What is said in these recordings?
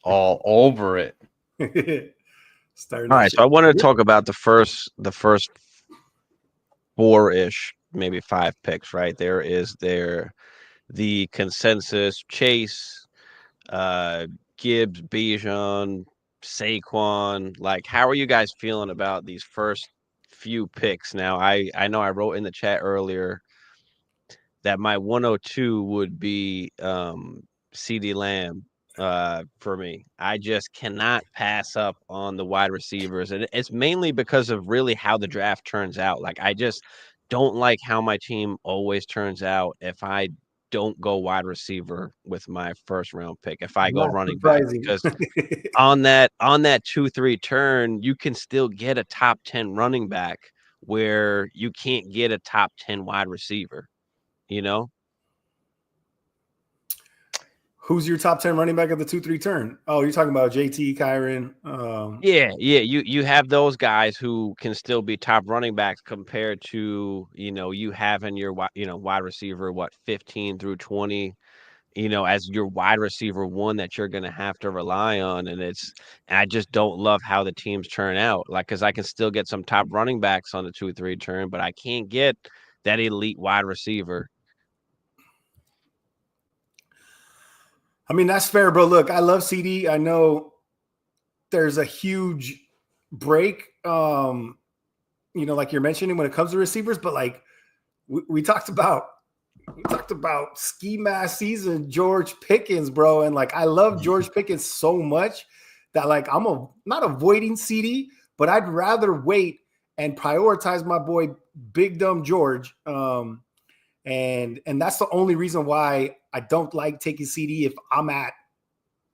all over it. Starting All that right, shit. so I wanted to talk about the first four-ish, maybe five picks, right? The consensus Chase, Gibbs, Bijan, Saquon. Like, how are you guys feeling about these first few picks? Now, I know I wrote in the chat earlier that my 102 would be CD Lamb for me. I just cannot pass up on the wide receivers. And it's mainly because of really how the draft turns out. Like, I just don't like how my team always turns out if I don't go wide receiver with my first round pick, if I go Not running back, surprising. because on that 2-3 turn, you can still get a top 10 running back where you can't get a top 10 wide receiver, you know? Who's your top 10 running back of the 2-3 turn? Oh, you're talking about JT, Kyron. Yeah, you have those guys who can still be top running backs compared to, you having your wide receiver 15 through 20, as your wide receiver one that you're going to have to rely on. And I just don't love how the teams turn out. Like, cuz I can still get some top running backs on the 2-3 turn, but I can't get that elite wide receiver. I mean, that's fair, bro. Look, I love CD. I know there's a huge break, like you're mentioning when it comes to receivers, but like we talked about ski mask season, George Pickens, bro. And like, I love George Pickens so much that like, not avoiding CD, but I'd rather wait and prioritize my boy, Big Dumb George. And that's the only reason why I don't like taking CD if I'm at,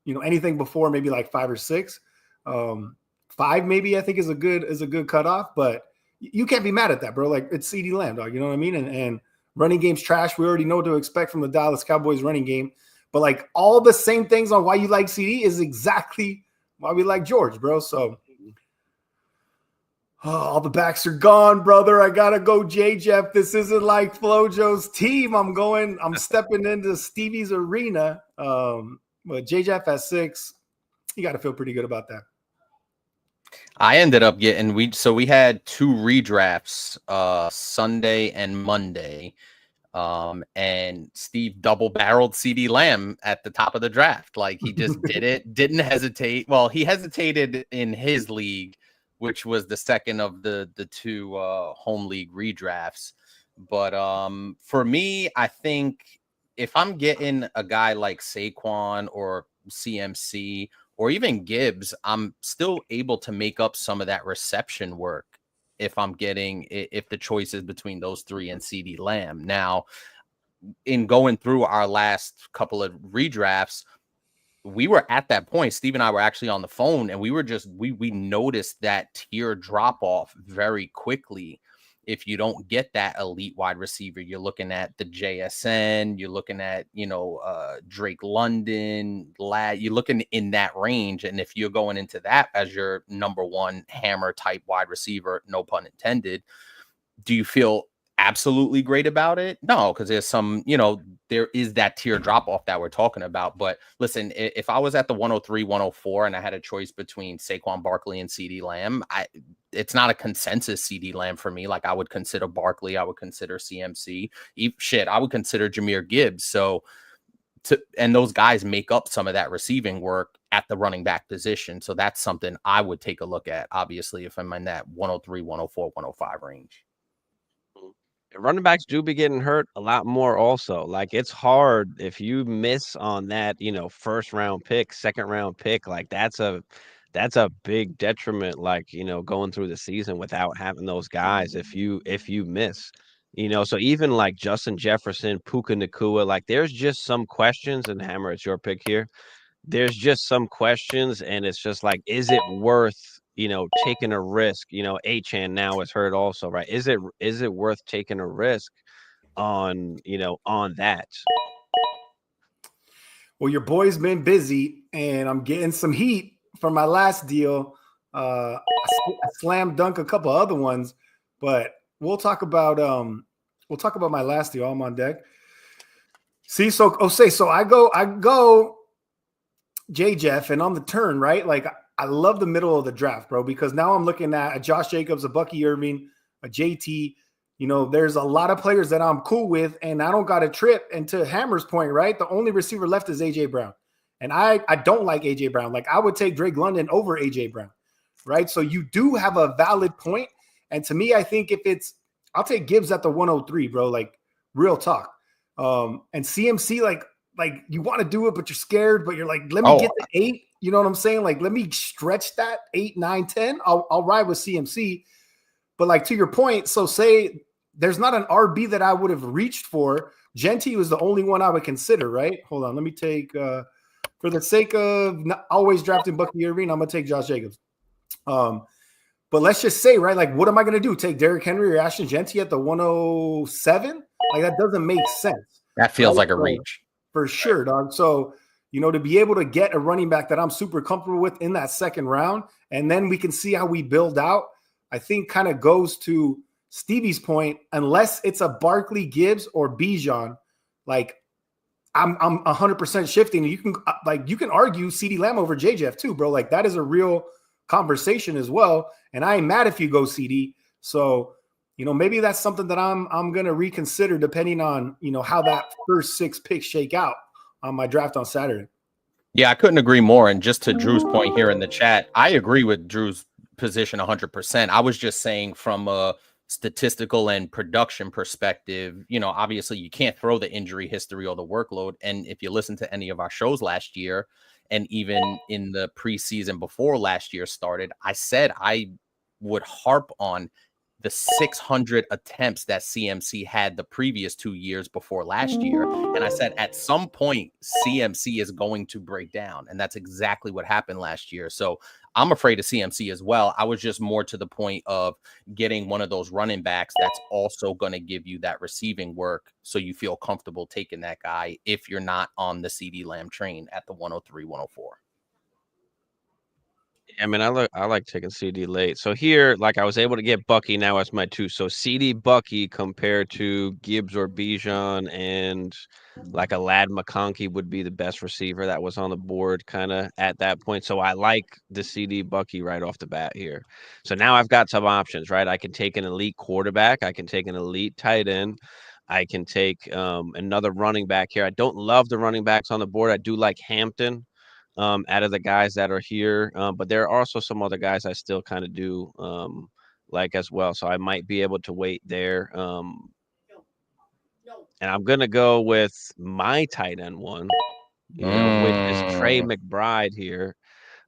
anything before maybe like 5 or 6. 5 maybe I think is a good cutoff, but you can't be mad at that, bro. Like, it's CD Lamb, dog. You know what I mean? And running game's trash. We already know what to expect from the Dallas Cowboys running game. But like, all the same things on why you like CD is exactly why we like George, bro. So all the backs are gone, brother. I gotta go, J-Jeff. This isn't like Flojo's team. I'm stepping into Stevie's arena. But J-Jeff at 6, you gotta feel pretty good about that. I ended up getting we had 2 redrafts Sunday and Monday. And Steve double-barreled CD Lamb at the top of the draft. Like, he just did it, didn't hesitate. Well, he hesitated in his league, which was the second of the 2 home league redrafts. But for me, I think if I'm getting a guy like Saquon or CMC or even Gibbs, I'm still able to make up some of that reception work if the choice is between those 3 and CD Lamb. Now, in going through our last couple of redrafts, we were at that point. Steve and I were actually on the phone, and we noticed that tier drop off very quickly. If you don't get that elite wide receiver, you're looking at the JSN, you're looking at, Drake London, you're looking in that range. And if you're going into that as your number 1 hammer type wide receiver, no pun intended, do you feel absolutely great about it? No, because there's some, there is that tier drop off that we're talking about. But listen, if I was at the 103, 104 and I had a choice between Saquon Barkley and CD Lamb, it's not a consensus CD Lamb for me. Like, I would consider Barkley, I would consider CMC, I would consider Jahmyr Gibbs. So and those guys make up some of that receiving work at the running back position. So that's something I would take a look at, obviously, if I'm in that 103, 104, 105 range. Running backs do be getting hurt a lot more also. Like, it's hard if you miss on that, first round pick, second round pick. Like, that's a big detriment, like, going through the season without having those guys if you miss. So even like Justin Jefferson, Puka Nacua, like, there's just some questions, and Hammer, it's your pick here. There's just some questions, and it's just like, is it worth taking a risk? Achan now is hurt also, right? Is it worth taking a risk on that? Well, your boy's been busy, and I'm getting some heat from my last deal. I slam dunk a couple other ones, but we'll talk about my last deal. I'm on deck. See, so I go Jeff, and on the turn, right? Like I love the middle of the draft, bro, because now I'm looking at a Josh Jacobs, a Bucky Irving, a JT. You know, there's a lot of players that I'm cool with, and I don't got a trip. And to Hammer's point, right? The only receiver left is AJ Brown. And I don't like AJ Brown. Like I would take Drake London over AJ Brown, right? So you do have a valid point. And to me, I think I'll take Gibbs at the 103, bro. Like real talk. And CMC, like you want to do it, but you're scared, but you're like, let me get the 8. You know what I'm saying? Like, let me stretch that 8, 9, 10. I'll ride with CMC. But like to your point, so say there's not an RB that I would have reached for. Genty was the only one I would consider, right? Hold on. Let me take, for the sake of not always drafting Bucky Irving, I'm going to take Josh Jacobs. But let's just say, right, like what am I going to do? Take Derrick Henry or Ashton Genty at the 107? Like that doesn't make sense. That feels like a reach. For sure, dog. So, you know, to be able to get a running back that I'm super comfortable with in that second round, and then we can see how we build out, I think kind of goes to Stevie's point, unless it's a Barkley, Gibbs, or Bijan, like I'm 100% shifting. You can argue CeeDee Lamb over JJF too, bro. Like that is a real conversation as well. And I ain't mad if you go CD. So, you know, maybe that's something that I'm gonna reconsider depending on, you know, how that first 6 picks shake out on my draft on Saturday. Yeah, I couldn't agree more. And just to Drew's point here in the chat, I agree with Drew's position 100%. I was just saying from a statistical and production perspective, you know, obviously you can't throw the injury history or the workload. And if you listen to any of our shows last year, and even in the preseason before last year started, I said I would harp on the 600 attempts that CMC had the previous 2 years before last year. And I said, at some point, CMC is going to break down. And that's exactly what happened last year. So I'm afraid of CMC as well. I was just more to the point of getting one of those running backs that's also going to give you that receiving work, so you feel comfortable taking that guy if you're not on the CeeDee Lamb train at the 103, 104. I mean, I like taking CD late. So here, like I was able to get Bucky now as my 2. So CD Bucky compared to Gibbs or Bijan, and like a Lad McConkey would be the best receiver that was on the board kind of at that point. So I like the CD Bucky right off the bat here. So now I've got some options, right? I can take an elite quarterback. I can take an elite tight end. I can take another running back here. I don't love the running backs on the board. I do like Hampton. Out of the guys that are here. But there are also some other guys I still kind of do like as well. So I might be able to wait there. And I'm going to go with my tight end one, you know, which is Trey McBride here.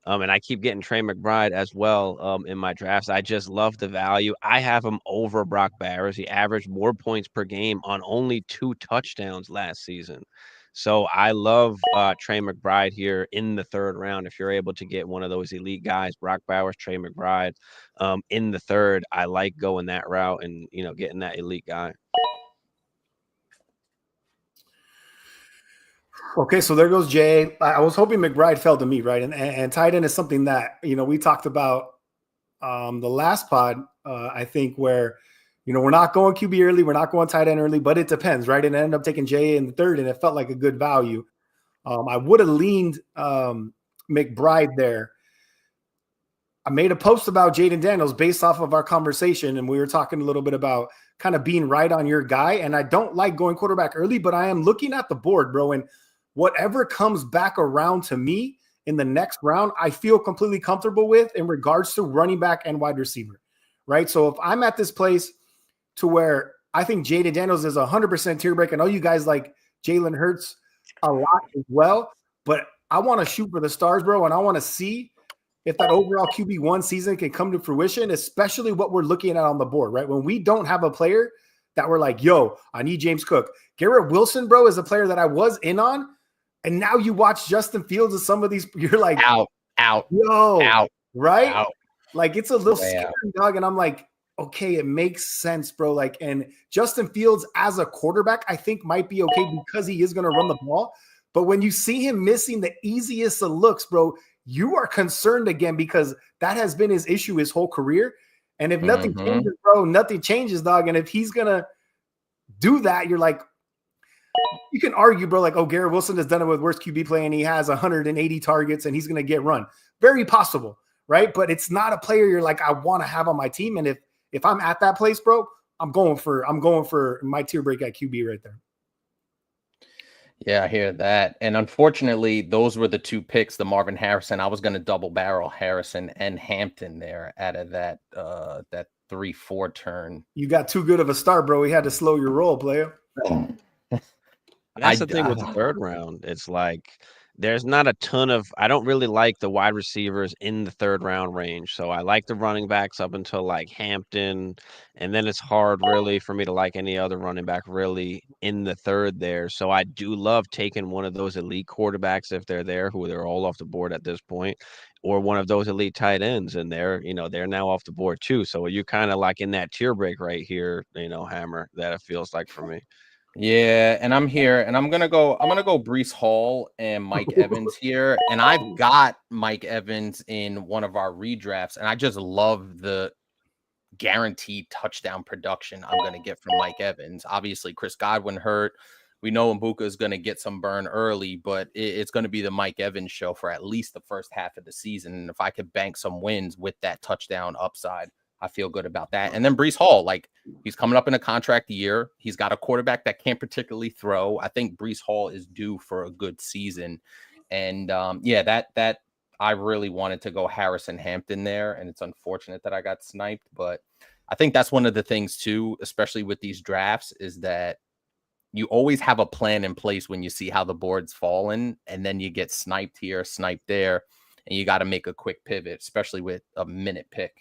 And I keep getting Trey McBride as well in my drafts. I just love the value. I have him over Brock Bowers. He averaged more points per game on only 2 touchdowns last season. So I love Trey McBride here in the 3rd round. If you're able to get one of those elite guys, Brock Bowers, Trey McBride, in the 3rd, I like going that route and, you know, getting that elite guy. Okay, so there goes Jay. I was hoping McBride fell to me, right? And tight end is something that, you know, we talked about the last pod, I think, where, you know, we're not going QB early, we're not going tight end early, but it depends, right? And I ended up taking Jay in the 3rd, and it felt like a good value. I would have leaned McBride there. I made a post about Jaden Daniels based off of our conversation, and we were talking a little bit about kind of being right on your guy. And I don't like going quarterback early, but I am looking at the board, bro, and whatever comes back around to me in the next round, I feel completely comfortable with in regards to running back and wide receiver, right? So if I'm at this place to where I think Jaden Daniels is 100% tier break, I know you guys like Jalen Hurts a lot as well, but I want to shoot for the stars, bro, and I want to see if that overall QB1 season can come to fruition, especially what we're looking at on the board, right? When we don't have a player that we're like, yo, I need James Cook. Garrett Wilson, bro, is a player that I was in on. And now you watch Justin Fields and some of these, you're like, out, right? Out. Like it's a little scary, dog. And I'm like, okay, it makes sense, bro. Like, and Justin Fields as a quarterback, I think might be okay because he is going to run the ball. But when you see him missing the easiest of looks, bro, you are concerned again because that has been his issue his whole career. And if nothing changes, bro, nothing changes, dog. And if he's going to do that, you're like, you can argue, bro, like, oh, Garrett Wilson has done it with worst QB play and he has 180 targets and he's going to get run. Very possible, right? But it's not a player you're like, I want to have on my team. And if I'm at that place, bro, I'm going for my tier break at QB right there. Yeah, I hear that. And unfortunately, those were the two picks, the Marvin Harrison. I was going to double barrel Harrison and Hampton there out of that 3-4 turn. You got too good of a start, bro. We had to slow your roll, player. That's the thing with the third round. It's like there's not a ton of I don't really like the wide receivers in the third round range. So I like the running backs up until like Hampton, and then it's hard really for me to like any other running back really in the third there. So I do love taking one of those elite quarterbacks if they're there, who they're all off the board at this point, or one of those elite tight ends, and they're now off the board too. So you're kind of like in that tier break right here, Hammer, that it feels like for me. Yeah, and I'm here, and I'm gonna go Breece Hall and Mike Evans here, and I've got Mike Evans in one of our redrafts, and I just love the guaranteed touchdown production I'm gonna get from Mike Evans. Obviously, Chris Godwin hurt. We know Mbuka is gonna get some burn early, but it's gonna be the Mike Evans show for at least the first half of the season. And if I could bank some wins with that touchdown upside, I feel good about that. And then Breece Hall, like, he's coming up in a contract year. He's got a quarterback that can't particularly throw. I think Breece Hall is due for a good season. And that I really wanted to go Harrison Hampton there. And it's unfortunate that I got sniped. But I think that's one of the things too, especially with these drafts, is that you always have a plan in place when you see how the board's fallen. And then you get sniped here, sniped there. And you got to make a quick pivot, especially with a minute pick.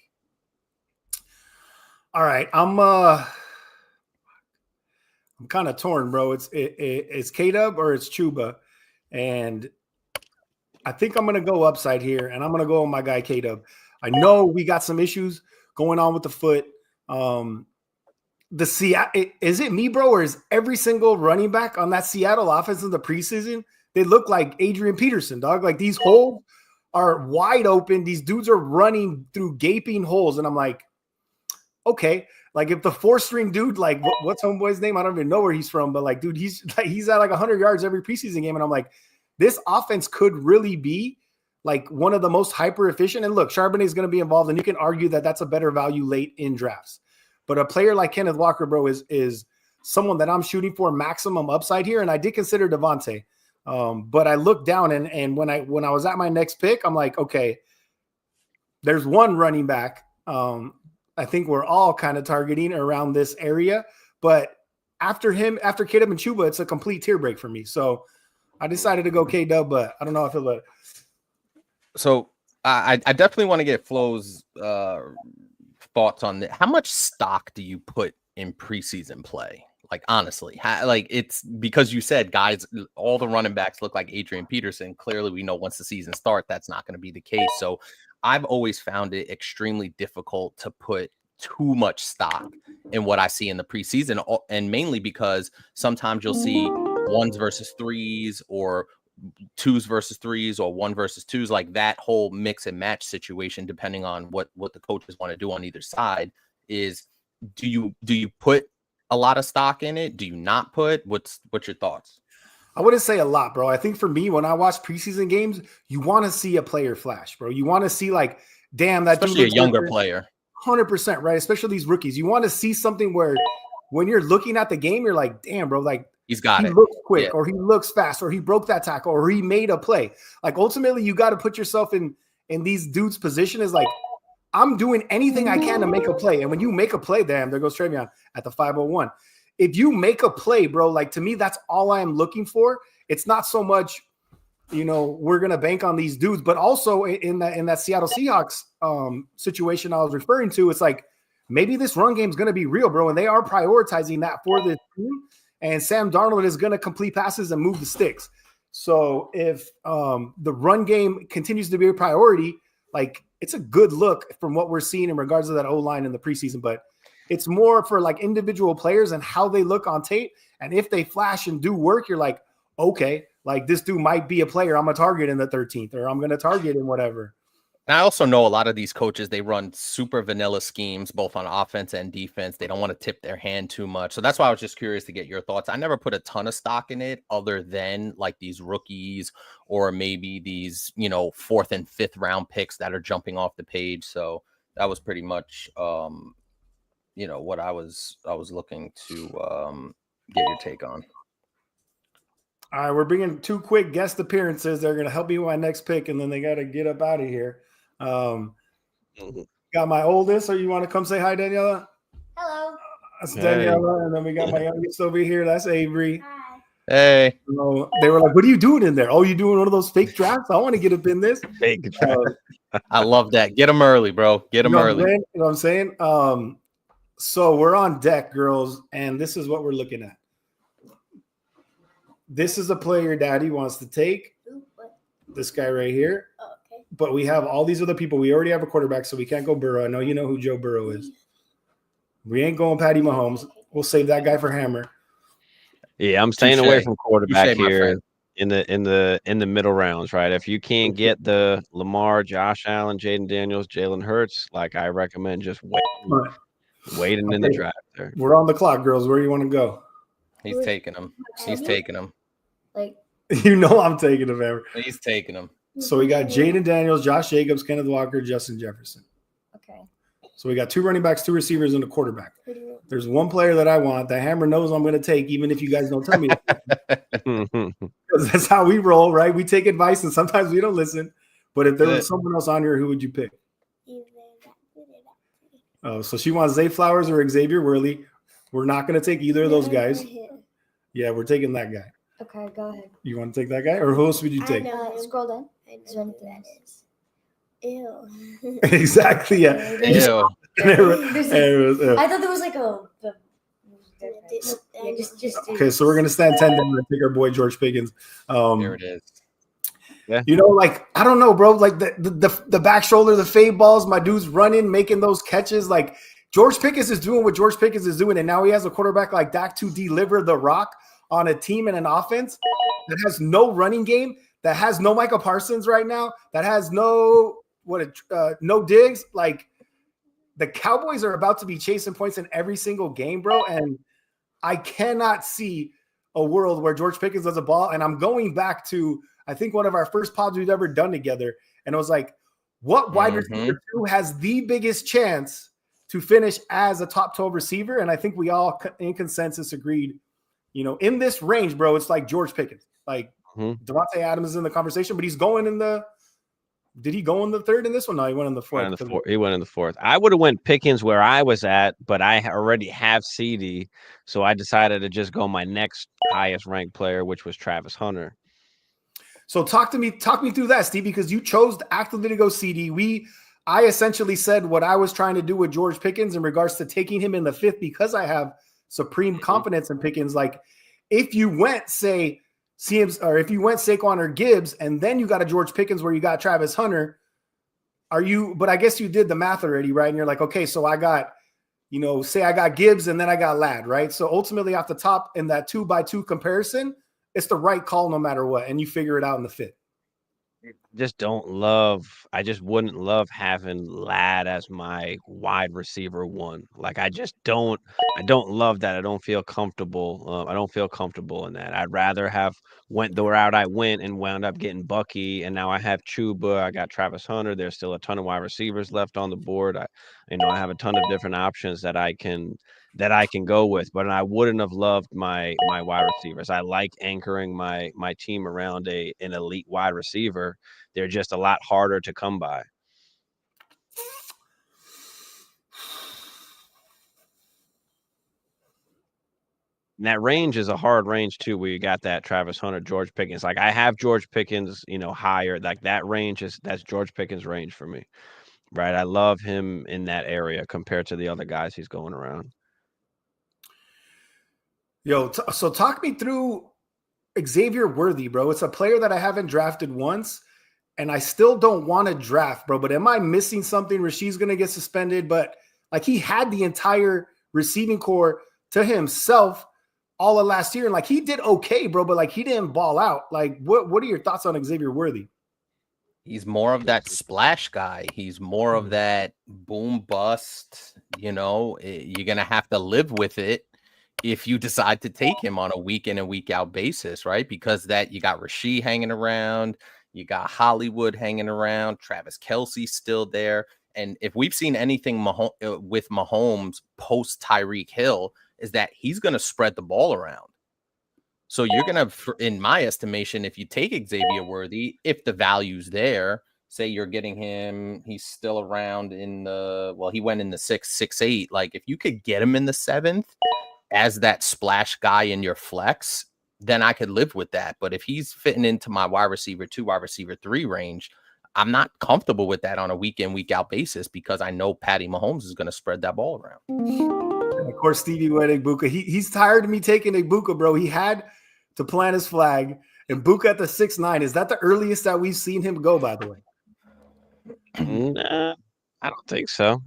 All right, I'm kind of torn, bro. It's K-Dub or it's Chuba, and I think I'm gonna go upside here, and I'm gonna go with my guy K-Dub. I know we got some issues going on with the foot. The Seattle, is it me, bro, or is every single running back on that Seattle offense in the preseason, they look like Adrian Peterson, dog? Like, these holes are wide open. These dudes are running through gaping holes, and I'm like, okay, like if the 4-string dude, like what's homeboy's name? I don't even know where he's from, but like, dude, he's at like 100 yards every preseason game. And I'm like, this offense could really be like one of the most hyper efficient. And look, Charbonnet is going to be involved, and you can argue that that's a better value late in drafts. But a player like Kenneth Walker, bro, is someone that I'm shooting for maximum upside here. And I did consider Devontae, but I looked down and when I was at my next pick, I'm like, okay, there's one running back. I think we're all kind of targeting around this area, but after K-Dub and Chuba, it's a complete tier break for me. So I decided to go K-Dub, but I don't know how I feel about it. So I definitely want to get Flo's thoughts on that. How much stock do you put in preseason play? Like, honestly, it's because you said, guys, all the running backs look like Adrian Peterson. Clearly, we know once the season starts, that's not going to be the case. So I've always found it extremely difficult to put too much stock in what I see in the preseason, and mainly because sometimes you'll see 1s versus 3s or 2s versus 3s or 1 versus 2s, like that whole mix and match situation, depending on what the coaches want to do on either side. Is do you put a lot of stock in it? Do you not put? What's your thoughts? I wouldn't say a lot, bro. I think for me, when I watch preseason games, you want to see a player flash, bro. You want to see, like, damn, that especially a younger player. 100%, right? Especially these rookies. You want to see something where when you're looking at the game, you're like, damn, bro, like he looks quick, or he looks fast, or he broke that tackle, or he made a play. Like, ultimately, you got to put yourself in these dudes' position is like, I'm doing anything I can to make a play. And when you make a play, damn, there goes Travion at the 501. If you make a play, bro, like, to me, that's all I am looking for. It's not so much, we're going to bank on these dudes, but also in that Seattle Seahawks situation I was referring to, it's like, maybe this run game is going to be real, bro. And they are prioritizing that for this team. And Sam Darnold is going to complete passes and move the sticks. So if the run game continues to be a priority, like, it's a good look from what we're seeing in regards to that O-line in the preseason, but it's more for like individual players and how they look on tape. And if they flash and do work, you're like, okay, like this dude might be a player I'm going to target in the 13th, or I'm going to target in whatever. And I also know a lot of these coaches, they run super vanilla schemes, both on offense and defense. They don't want to tip their hand too much. So that's why I was just curious to get your thoughts. I never put a ton of stock in it other than like these rookies or maybe these, 4th and 5th round picks that are jumping off the page. So that was pretty much, what I was looking to get your take on. All right, we're bringing 2 quick guest appearances. They're going to help me with my next pick, and then they got to get up out of here. Got my oldest. So you want to come say hi, Daniela? Hello. That's Daniela, and then we got my youngest over here. That's Avery. Hi. Hey. So they were like, "What are you doing in there? Oh, you doing one of those fake drafts? I want to get up in this." Fake draft. I love that. Get them early, bro. Get them early. You know what I'm saying? So we're on deck, girls, and this is what we're looking at. This is a player Daddy wants to take. This guy right here. Oh, okay. But we have all these other people. We already have a quarterback, so we can't go Burrow. I know you know who Joe Burrow is. We ain't going Patty Mahomes. We'll save that guy for Hammer. Yeah, I'm staying away from quarterback Touché, here in the middle rounds, right? If you can't get the Lamar, Josh Allen, Jaden Daniels, Jalen Hurts, like I recommend just waiting in the draft there. We're on the clock, girls. Where do you want to go? He's taking them. He's taking them. Like, You know I'm taking him, Hammer. He's taking them. So we got Jaden Daniels, Josh Jacobs, Kenneth Walker, Justin Jefferson. okay. So we got 2 running backs, 2 receivers, and a quarterback. There's one player that I want that Hammer knows I'm going to take, even if you guys don't tell me. Because that's how we roll, right? We take advice, and sometimes we don't listen. But if there was someone else on here, who would you pick? Oh, so she wants Zay Flowers or Xavier Worley. We're not going to take either of those guys. Yeah, we're taking that guy. Okay, go ahead. You want to take that guy, or who else would you take? Scroll down. Is there anything else? Ew. Exactly. Yeah. Ew. I thought there was like a. Okay, so we're gonna stand 10 down and take our boy George Pickens. Here it is. Yeah. Like I don't know, bro. Like the back shoulder, the fade balls. My dude's running, making those catches. Like George Pickens is doing what George Pickens is doing, and now he has a quarterback like Dak to deliver the rock on a team and an offense that has no running game, that has no Michael Parsons right now, that has no Diggs. Like the Cowboys are about to be chasing points in every single game, bro. And I cannot see a world where George Pickens does a ball. And I'm going back to, I think, one of our first pods we've ever done together. And it was like, what wide receiver 2 has the biggest chance to finish as a top 12 receiver? And I think we all in consensus agreed, in this range, bro, it's like George Pickens. Like Devontae Adams is in the conversation, but he's going in the – did he go in the 3rd in this one? No, he went in the 4th. He went in the 4th. I would have went Pickens where I was at, but I already have CD, so I decided to just go my next highest ranked player, which was Travis Hunter. So talk me through that, Steve, because you chose actively to go CD. I essentially said what I was trying to do with George Pickens in regards to taking him in the 5th because I have supreme confidence in Pickens. Like if you went, say, if you went Saquon or Gibbs, and then you got a George Pickens where you got Travis Hunter, but I guess you did the math already, right? And you're like, okay, so I got, say I got Gibbs and then I got Ladd, right? So ultimately off the top in that 2x2 comparison, it's the right call no matter what. And you figure it out in the 5th. I just wouldn't love having Ladd as my wide receiver 1. Like I don't love that. I don't feel comfortable. I don't feel comfortable in that. I'd rather have went the route I went and wound up getting Bucky. And now I have Chuba. I got Travis Hunter. There's still a ton of wide receivers left on the board. I have a ton of different options that I can go with, but I wouldn't have loved my wide receivers. I like anchoring my team around an elite wide receiver. They're just a lot harder to come by. And that range is a hard range too, where you got that Travis Hunter, George Pickens. Like I have George Pickens, higher. Like that range that's George Pickens' range for me, right? I love him in that area compared to the other guys he's going around. Yo, so talk me through Xavier Worthy, bro. It's a player that I haven't drafted once, and I still don't want to draft, bro. But am I missing something? Rasheed's going to get suspended, but like he had the entire receiving core to himself all of last year, and like he did okay, bro. But like he didn't ball out. Like what are your thoughts on Xavier Worthy? He's more of that splash guy. He's more of that boom bust. You're going to have to live with it if you decide to take him on a week in and week out basis, right? Because that you got Rasheed hanging around, you got Hollywood hanging around, Travis Kelce's still there. And if we've seen anything with Mahomes post Tyreek Hill, is that he's going to spread the ball around. So you're going to, in my estimation, if you take Xavier Worthy, if the value's there, say you're getting him, he's still around he went in the 6'8". Like if you could get him in the 7th as that splash guy in your flex, then I could live with that. But if he's fitting into my wide receiver 2, wide receiver 3 range, I'm not comfortable with that on a week in, week out basis because I know Patty Mahomes is going to spread that ball around. And of course, Stevie went Igbuka. He's tired of me taking Igbuka, bro. He had to plant his flag. And Buka at the 6'9". Is that the earliest that we've seen him go, by the way? Nah, I don't think so.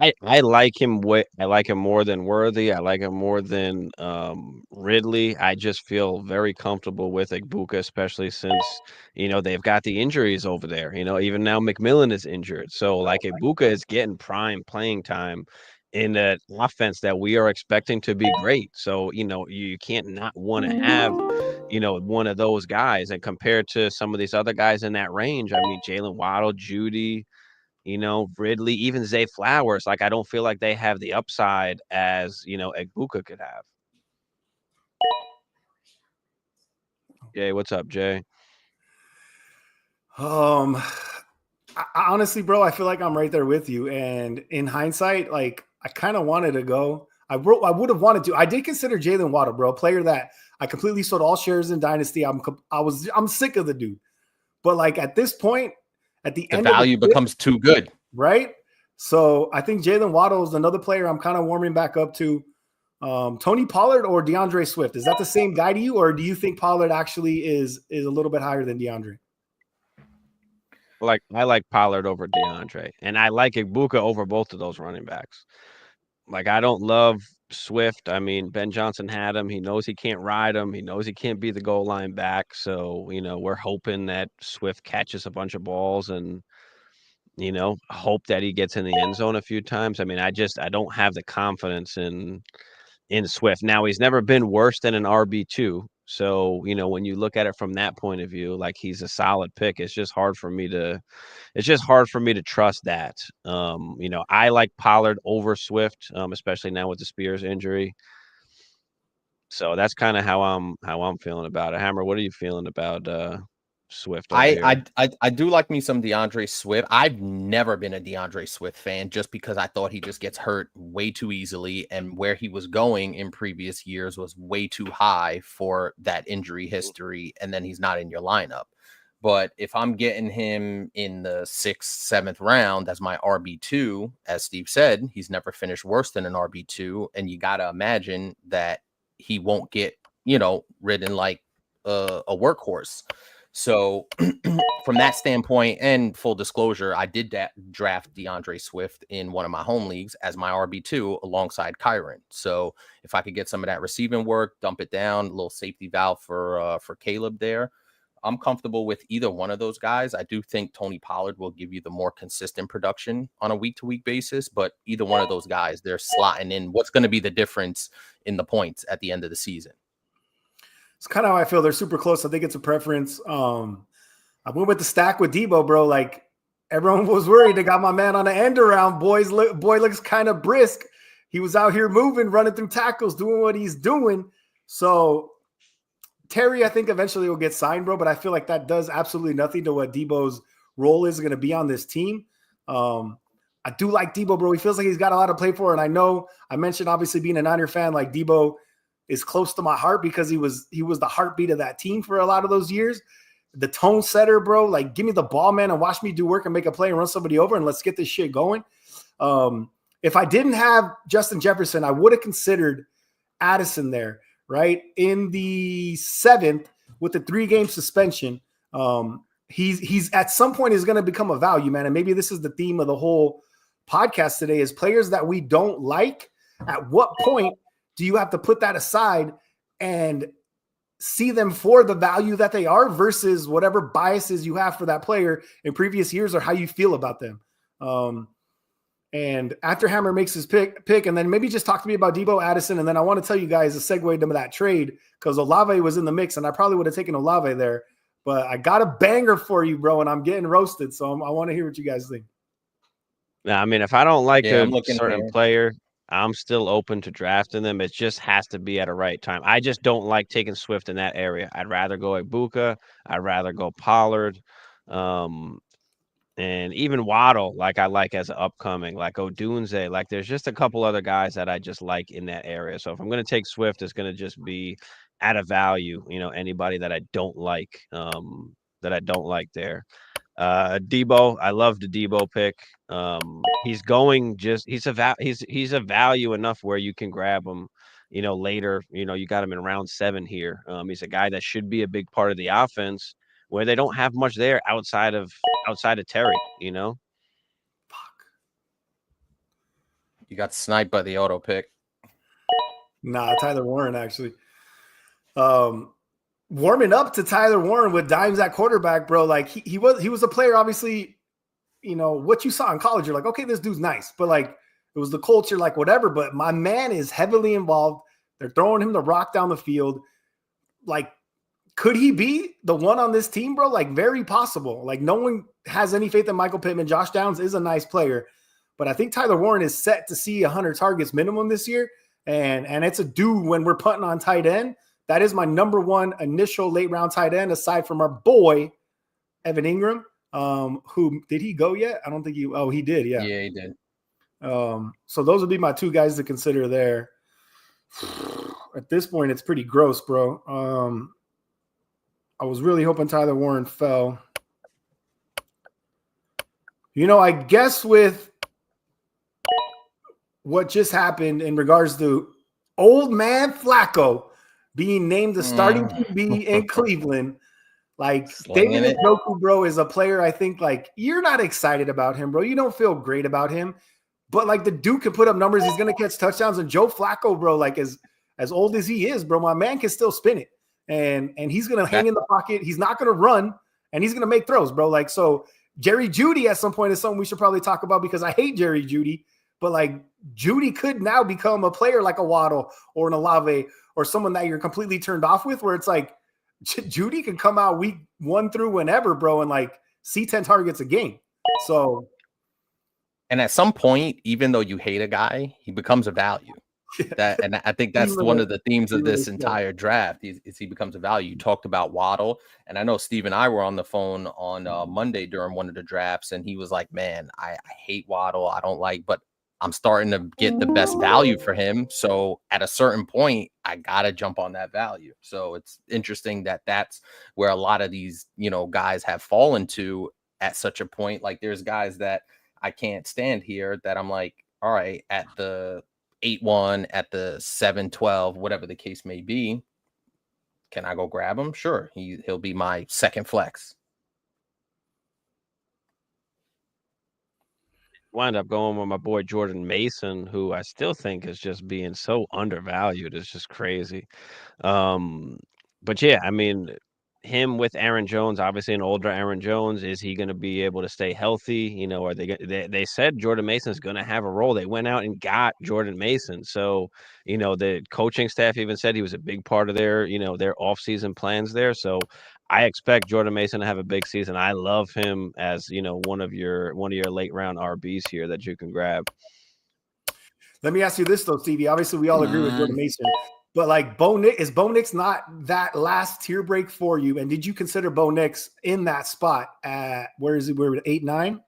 I like him I like him more than Worthy. I like him more than Ridley. I just feel very comfortable with Igbuka, especially since they've got the injuries over there. Even now McMillan is injured, so like Igbuka is getting prime playing time in an offense that we are expecting to be great. So you can't not want to have one of those guys. And compared to some of these other guys in that range, I mean Jalen Waddle, Judy, Ridley, even Zay Flowers, like I don't feel like they have the upside as Igbuka could have. Jay, what's up, Jay? Honestly, bro, I feel like I'm right there with you. And in hindsight, like I kind of wanted to go. I would have wanted to. I did consider Jalen Waddle, bro, a player that I completely sold all shares in Dynasty. I'm sick of the dude. But like at this point, at the end, value becomes too good, right? So I think Jalen Waddle is another player I'm kind of warming back up to. Tony Pollard or DeAndre Swift, is that the same guy to you, or do you think Pollard actually is a little bit higher than DeAndre? Like I like Pollard over DeAndre, and I like Igbuka over both of those running backs. Like I don't love Swift. I mean, Ben Johnson had him. He knows he can't ride him. He knows he can't be the goal line back. So we're hoping that Swift catches a bunch of balls and hope that he gets in the end zone a few times. I mean, I don't have the confidence in Swift. Now he's never been worse than an RB2. So, when you look at it from that point of view, like he's a solid pick. It's just hard for me to trust that. I like Pollard over Swift, especially now with the Spears injury. So that's kind of how I'm feeling about it. Hammer, what are you feeling about Swift? I do like me some DeAndre Swift. I've never been a DeAndre Swift fan just because I thought he just gets hurt way too easily, and where he was going in previous years was way too high for that injury history, and then he's not in your lineup. But if I'm getting him in the 6th, 7th round as my RB2, as Steve said, he's never finished worse than an RB2, and you got to imagine that he won't get, ridden like a workhorse. So from that standpoint, and full disclosure, I did draft DeAndre Swift in one of my home leagues as my RB2 alongside Kyron. So if I could get some of that receiving work, dump it down, a little safety valve for Caleb there, I'm comfortable with either one of those guys. I do think Tony Pollard will give you the more consistent production on a week-to-week basis, but either one of those guys, they're slotting in what's going to be the difference in the points at the end of the season. It's kind of how I feel. They're super close. I think it's a preference. I went with the stack with Debo, bro. Like everyone was worried. They got my man on the end around. Boy looks kind of brisk. He was out here moving, running through tackles, doing what he's doing. So Terry, I think eventually will get signed, bro. But I feel like that does absolutely nothing to what Debo's role is going to be on this team. I do like Debo, bro. He feels like he's got a lot to play for. And I know I mentioned obviously being a Niner fan, like Debo is close to my heart because he was the heartbeat of that team for a lot of those years. The tone setter, bro. Like, give me the ball, man, and watch me do work and make a play and run somebody over, and let's get this shit going. If I didn't have Justin Jefferson, I would have considered Addison there, right? In the 7th with the 3-game suspension. He's at some point is going to become a value, man. And maybe this is the theme of the whole podcast today is players that we don't like. At what point do you have to put that aside and see them for the value that they are versus whatever biases you have for that player in previous years or how you feel about them. And after Hammer makes his pick, and then maybe just talk to me about Debo Addison. And then I want to tell you guys a segue to that trade because Olave was in the mix and I probably would have taken Olave there, but I got a banger for you, bro. And I'm getting roasted. So I want to hear what you guys think. Now, I mean, if I don't like Yeah, a I'm looking certain here. player, I'm still open to drafting them. It just has to be at a right time. I just don't like taking Swift in that area. I'd rather go Ibuka. I'd rather go Pollard. And even Waddle, like I like as an upcoming, like Odunze. Like there's just a couple other guys that I just like in that area. So if I'm going to take Swift, it's going to just be at a value, anybody that I don't like, there. Debo, I love the Debo pick. He's going he's a value enough where you can grab him, later. You got him in round 7 here. He's a guy that should be a big part of the offense where they don't have much there outside of Terry. Fuck. You got sniped by the auto pick. Nah, Tyler Warren actually. Warming up to Tyler Warren with Dimes at quarterback, bro. Like he was a player, obviously, what you saw in college, you're like, okay, this dude's nice. But like it was the culture, like whatever. But my man is heavily involved. They're throwing him the rock down the field. Like, could he be the one on this team, bro? Like very possible. Like no one has any faith in Michael Pittman. Josh Downs is a nice player. But I think Tyler Warren is set to see 100 targets minimum this year. And it's a dude when we're punting on tight end. That is my number one initial late round tight end, aside from our boy, Evan Ingram. Who did he go yet? I don't think he did. Yeah. Yeah, he did. So those would be my 2 guys to consider there. At this point, it's pretty gross, bro. I was really hoping Tyler Warren fell. I guess with what just happened in regards to old man Flacco being named the starting QB in Cleveland, like Slinging David it. Njoku, bro, is a player I think like you're not excited about him, bro. You don't feel great about him, but like the dude can put up numbers. He's gonna catch touchdowns. And Joe Flacco, bro, like as old as he is, bro, my man can still spin it, and he's gonna hang in the pocket. He's not gonna run, and he's gonna make throws, bro. Like so, Jerry Jeudy at some point is something we should probably talk about because I hate Jerry Jeudy, but like Jeudy could now become a player like a Waddle or an Olave or someone that you're completely turned off with, where it's like Jeudy can come out week 1 through whenever, bro, and like see 10 targets a game. So, and at some point, even though you hate a guy, he becomes a value. And I think that's one of the themes of this entire draft is he becomes a value. You talked about Waddle, and I know Steve and I were on the phone on Monday during one of the drafts, and he was like, man, I hate Waddle. I don't like, but I'm starting to get the best value for him. So at a certain point, I got to jump on that value. So it's interesting that that's where a lot of these, guys have fallen to at such a point. Like there's guys that I can't stand here that I'm like, all right, at the 8-1, at the 7-12, whatever the case may be, can I go grab him? Sure. He'll be my second flex. Wind up going with my boy Jordan Mason, who I still think is just being so undervalued. It's just crazy. But yeah, I mean, him with Aaron Jones, obviously an older Aaron Jones, is he going to be able to stay healthy? Are they said Jordan Mason's going to have a role. They went out and got Jordan Mason. So, the coaching staff even said he was a big part of their offseason plans there. So I expect Jordan Mason to have a big season. I love him as, one of your late round RBs here that you can grab. Let me ask you this though, Stevie. Obviously, we all agree with Jordan Mason, but like is Bo Nix not that last tier break for you? And did you consider Bo Nix in that spot at where is it? Where 8-9?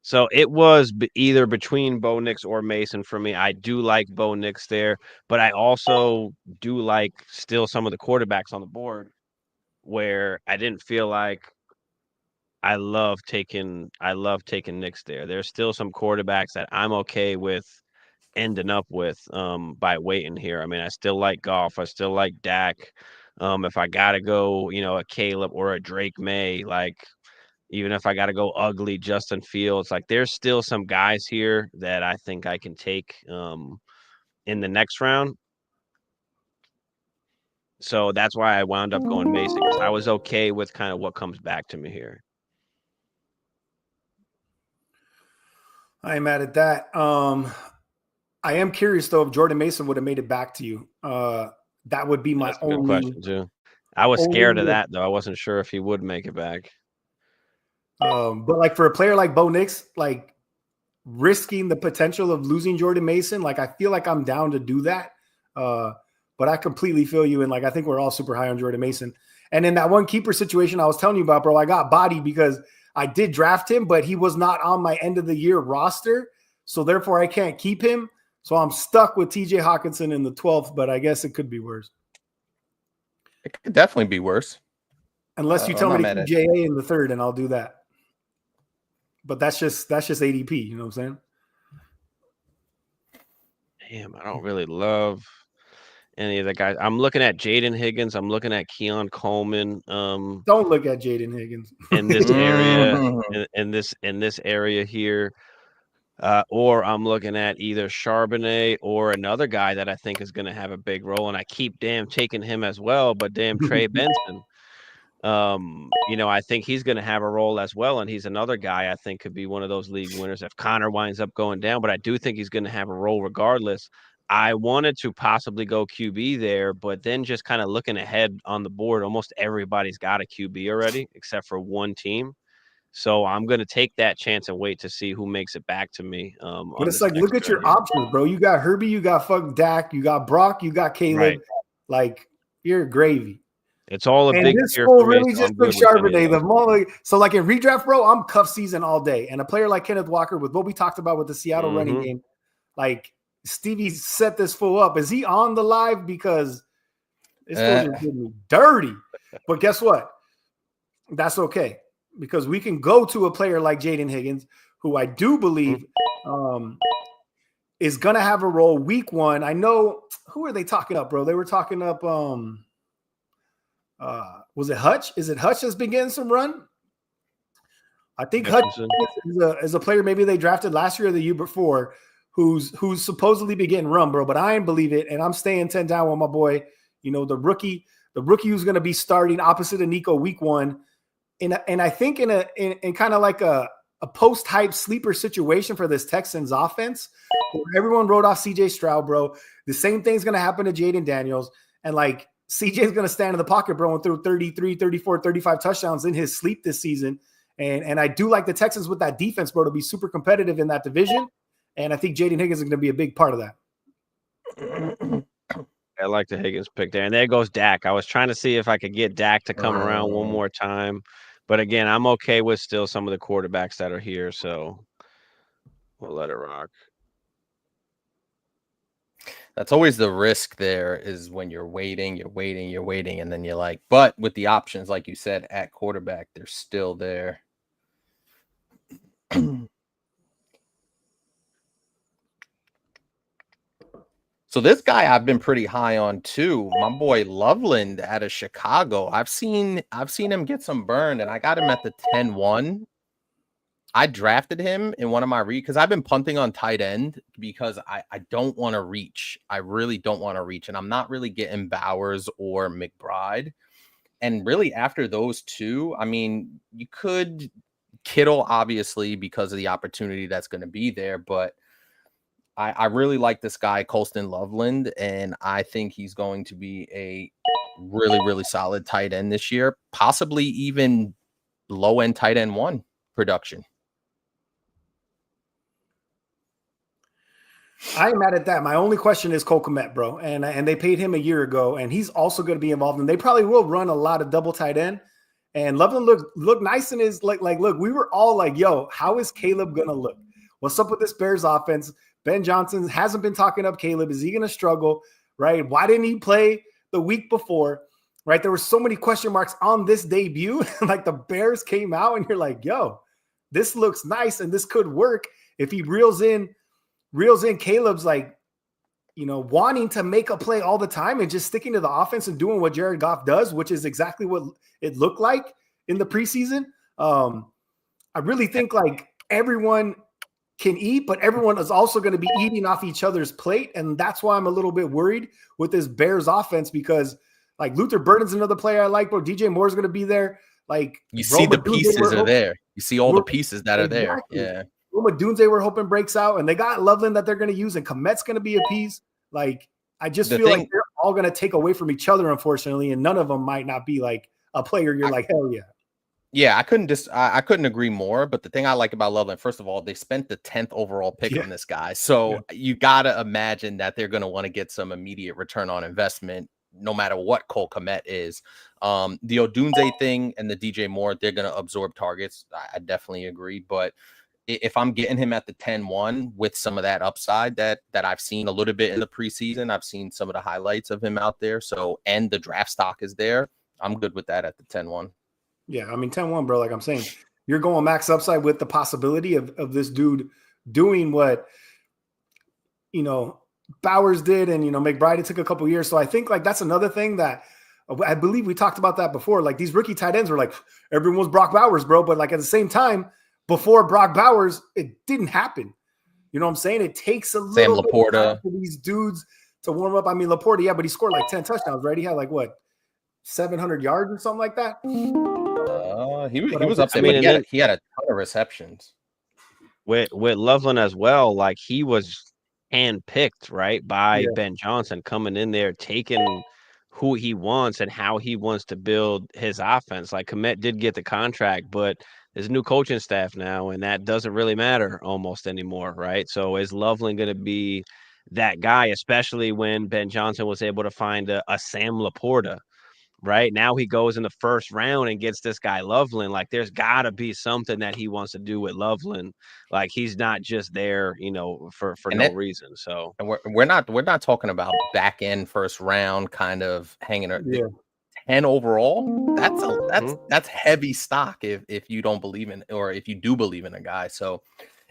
So it was either between Bo Nix or Mason for me. I do like Bo Nix there, but I also do like still some of the quarterbacks on the board where I didn't feel like I love taking Nix there. There's still some quarterbacks that I'm okay with ending up with by waiting here. I mean, I still like Goff. I still like Dak. If I gotta go, a Caleb or a Drake May, like even if I gotta go ugly Justin Fields, like there's still some guys here that I think I can take in the next round. So that's why I wound up going Mason, because I was okay with kind of what comes back to me here. I am mad at that. I am curious though if Jordan Mason would have made it back to you. That would be my That's a good only question too. I was scared of that though. I wasn't sure if he would make it back. But like for a player like Bo Nix, like risking the potential of losing Jordan Mason, like I feel like I'm down to do that. But I completely feel you, and like I think we're all super high on Jordan Mason. And in that one keeper situation I was telling you about, bro, I got bodied because I did draft him, but he was not on my end of the year roster, so therefore I can't keep him. So I'm stuck with TJ Hawkinson in the 12th, but I guess it could be worse. It could definitely be worse. Unless you tell me to keep JA in the 3rd, and I'll do that. But that's just ADP, you know what I'm saying? Damn, I don't really love any of the guys. I'm looking at Jaden Higgins. I'm looking at Keon Coleman. Don't look at Jaden Higgins in this area. in this area here. Or I'm looking at either Charbonnet or another guy that I think is going to have a big role, and I keep taking him as well. But Trey Benson, I think he's going to have a role as well, and he's another guy I think could be one of those league winners if Connor winds up going down. But I do think he's going to have a role regardless. I wanted to possibly go QB there, but then just kind of looking ahead on the board, almost everybody's got a QB already except for one team. So I'm going to take that chance and wait to see who makes it back to me. But it's like, look at your options, bro. You got Herbie, you got Dak, you got Brock, you got Caleb. Right. Like, you're gravy. It's all a big tier for me. Really just took Charbonnet. So like in redraft, bro, I'm cuff season all day. And a player like Kenneth Walker, with what we talked about with the Seattle running game, like Stevie set this fool up. Is he on the live? Because this fool just did me dirty. But guess what? That's okay. Because we can go to a player like Jaden Higgins, who I do believe is going to have a role week 1. I know, who are they talking up, bro? They were talking up, was it Hutch? Is it Hutch that's been getting some run? I think Hutch is a player maybe they drafted last year or the year before who's supposedly been getting run, bro. But I ain't believe it, and I'm staying 10 down with my boy, the rookie who's going to be starting opposite of Nico week 1. And I think in kind of like a post-hype sleeper situation for this Texans offense, where everyone wrote off CJ Stroud, bro. The same thing's going to happen to Jaden Daniels. And like CJ's going to stand in the pocket, bro, and throw 33, 34, 35 touchdowns in his sleep this season. And I do like the Texans with that defense, bro, to be super competitive in that division. And I think Jaden Higgins is going to be a big part of that. I like the Higgins pick there. And there goes Dak. I was trying to see if I could get Dak to come around one more time. But again, I'm okay with still some of the quarterbacks that are here. So we'll let it rock. That's always the risk there, is when you're waiting. And then you're like, but with the options, like you said, at quarterback, they're still there. So this guy I've been pretty high on too. My boy Loveland out of Chicago. I've seen him get some burn, and I got him at the 10-1. I drafted him in one of my because I've been punting on tight end because I don't want to reach. I really don't want to reach, and I'm not really getting Bowers or McBride. And really after those two, I mean, you could Kittle, obviously, because of the opportunity that's going to be there, but I really like this guy, Colston Loveland, and I think he's going to be a really, really solid tight end this year, possibly even low-end tight end 1 production. I ain't mad at that. My only question is Cole Kmet, bro, and they paid him a year ago, and he's also going to be involved, and they probably will run a lot of double tight end. And Loveland look nice in his like look. We were all like, "Yo, how is Caleb going to look? What's up with this Bears offense?" Ben Johnson hasn't been talking up Caleb. Is he going to struggle, right? Why didn't he play the week before, right? There were so many question marks on this debut. Like the Bears came out and you're like, yo, this looks nice and this could work if he reels in Caleb's like, wanting to make a play all the time and just sticking to the offense and doing what Jared Goff does, which is exactly what it looked like in the preseason. I really think like everyone can eat, but everyone is also going to be eating off each other's plate. And that's why I'm a little bit worried with this Bears offense, because Like Luther Burden's another player I like, bro. DJ Moore's going to be there. Like You Rome see the Odunze, pieces are there. You see all the pieces that are there. Exactly. Yeah. Rome Odunze, we're hoping breaks out, and they got Loveland that they're going to use, and Komet's going to be a piece. Like I just feel like they're all going to take away from each other, unfortunately, and none of them might not be like a player you're like, hell yeah. Yeah, I couldn't agree more. But the thing I like about Loveland, first of all, they spent the 10th overall pick on this guy. So you gotta imagine that they're gonna want to get some immediate return on investment, no matter what Cole Kmet is. The Odunze thing and the DJ Moore, they're gonna absorb targets. I definitely agree. But if I'm getting him at the 10-1 with some of that upside that I've seen a little bit in the preseason, I've seen some of the highlights of him out there. So, and the draft stock is there, I'm good with that at the 10-1. Yeah, I mean 10-1, bro. Like I'm saying, you're going max upside with the possibility of this dude doing what Bowers did, and McBride, it took a couple years. So I think like that's another thing that I believe we talked about that before. Like these rookie tight ends were like everyone's Brock Bowers, bro. But like at the same time, before Brock Bowers, it didn't happen. You know what I'm saying? It takes a little bit of time for these dudes to warm up. I mean, Laporta, yeah, but he scored like 10 touchdowns, right? He had like what, 700 yards or something like that. He was up there, but he had a ton of receptions. With Loveland as well, like he was handpicked, right, by Ben Johnson, coming in there, taking who he wants and how he wants to build his offense. Like Kmet did get the contract, but there's a new coaching staff now, and that doesn't really matter almost anymore, right? So is Loveland going to be that guy, especially when Ben Johnson was able to find a Sam Laporta? Right now he goes in the first round and gets this guy Loveland. Like there's got to be something that he wants to do with Loveland. Like he's not just there, for no reason. So and we're not talking about back end first round kind of hanging. 10 overall. That's heavy stock if you don't believe in, or if you do believe in a guy. So,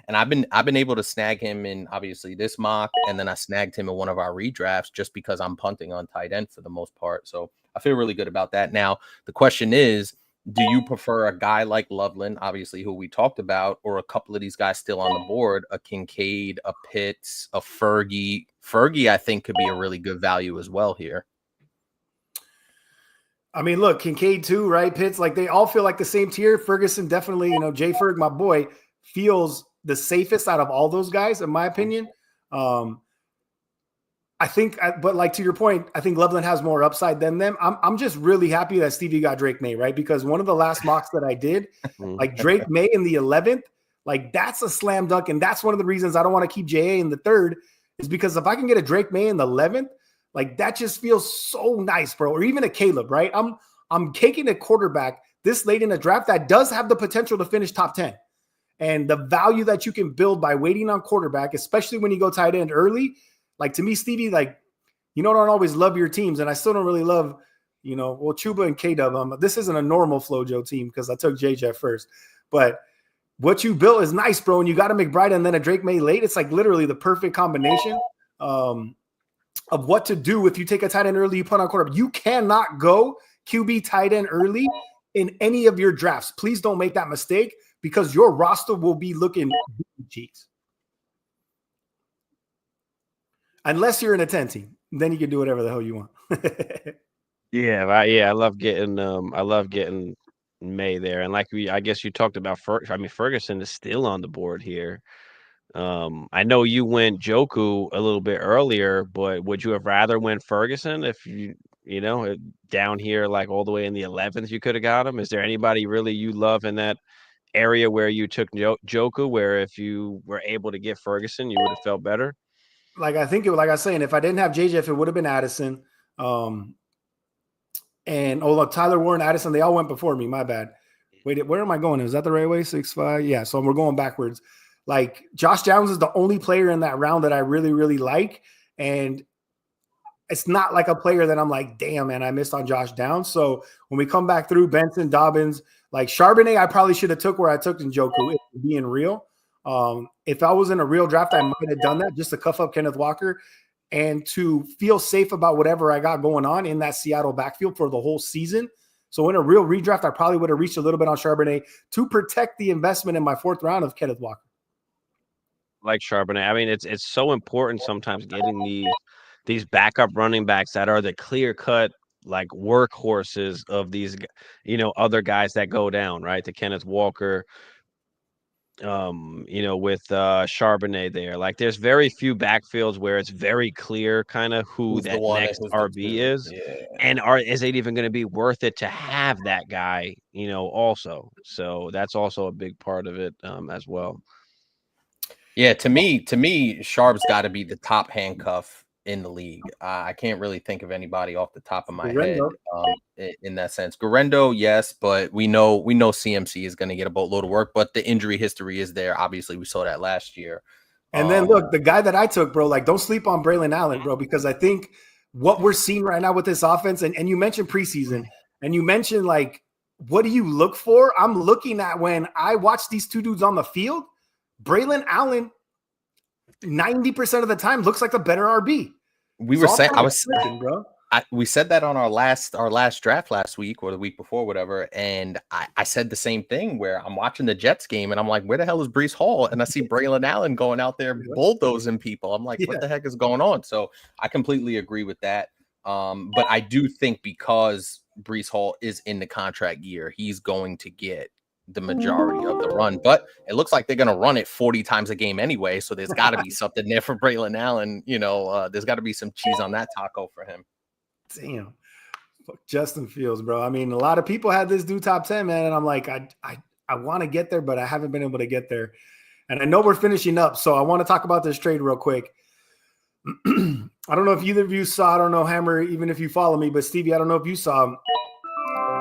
and I've been able to snag him in obviously this mock, and then I snagged him in one of our redrafts just because I'm punting on tight end for the most part. So I feel really good about that. Now, the question is, do you prefer a guy like Loveland, obviously, who we talked about, or a couple of these guys still on the board, a Kincaid, a Pitts, a Fergie? Fergie, I think, could be a really good value as well here. I mean, look, Kincaid too, right? Pitts, like they all feel like the same tier. Ferguson definitely, Jay Ferg, my boy, feels the safest out of all those guys, in my opinion. I think, but like to your point, I think Loveland has more upside than them. I'm just really happy that Stevie got Drake May, right? Because one of the last mocks that I did, like Drake May in the 11th, like that's a slam dunk. And that's one of the reasons I don't want to keep JA in the 3rd, is because if I can get a Drake May in the 11th, like that just feels so nice, bro. Or even a Caleb, right? I'm taking a quarterback this late in the draft that does have the potential to finish top 10. And the value that you can build by waiting on quarterback, especially when you go tight end early, like to me, Stevie, like, don't always love your teams. And I still don't really love, Chuba and K-Dub. This isn't a normal FloJo team because I took JJ first. But what you built is nice, bro. And you got a McBride and then a Drake May late. It's like literally the perfect combination of what to do if you take a tight end early, you put on quarterback. You cannot go QB tight end early in any of your drafts. Please don't make that mistake because your roster will be looking cheeks. Unless you're in a 10 team, then you can do whatever the hell you want. I love getting May there. And like I guess you talked about Ferguson is still on the board here. I know you went Joku a little bit earlier, but would you have rather went Ferguson if you down here like all the way in the 11th you could have got him? Is there anybody really you love in that area where you took Joku, where if you were able to get Ferguson, you would have felt better? Like I think like I was saying, if I didn't have JJ, if it would have been Addison. And Tyler Warren, Addison, they all went before me. My bad. Wait, where am I going? Is that the right way? 6'5"? Yeah. So we're going backwards. Like Josh Downs is the only player in that round that I really, really like. And it's not like a player that I'm like, damn, man, I missed on Josh Downs. So when we come back through Benson, Dobbins, like Charbonnet, I probably should have took where I took Njoku, being real. If I was in a real draft, I might have done that just to cuff up Kenneth Walker and to feel safe about whatever I got going on in that Seattle backfield for the whole season. So in a real redraft, I probably would have reached a little bit on Charbonnet to protect the investment in my 4th round of Kenneth Walker. Like Charbonnet, I mean, it's so important sometimes getting these backup running backs that are the clear-cut like workhorses of these, other guys that go down, right? The Kenneth Walker, with Charbonnet there. Like there's very few backfields where it's very clear kind of who Who's the that one and next who's the RB two? is. Yeah. And is it even going to be worth it to have that guy, also? So that's also a big part of it as well. Yeah, to me, Sharp's got to be the top handcuff in the league. I can't really think of anybody off the top of my head in that sense. Guerrero, yes, but we know CMC is going to get a boatload of work, but the injury history is there. Obviously, we saw that last year. And then look, the guy that I took, bro, like don't sleep on Braylon Allen, bro, because I think what we're seeing right now with this offense, and you mentioned preseason, and you mentioned like, what do you look for? I'm looking at when I watch these two dudes on the field, Braylon Allen, 90% of the time looks like a better RB. We were saying, bro. We said that on our last draft last week or the week before, whatever. And I said the same thing where I'm watching the Jets game and I'm like, where the hell is Breece Hall? And I see Braylon Allen going out there bulldozing people. I'm like, what the heck is going on? So I completely agree with that. But I do think because Breece Hall is in the contract year, he's going to get the majority of the run, but it looks like they're going to run it 40 times a game anyway. So there's got to be something there for Braylon Allen. There's got to be some cheese on that taco for him. Damn. Fuck Justin Fields, bro. I mean, a lot of people had this dude top 10, man. And I'm like, I want to get there, but I haven't been able to get there. And I know we're finishing up. So I want to talk about this trade real quick. I don't know if either of you saw, I don't know, Hammer, even if you follow me, but Stevie, I don't know if you saw him.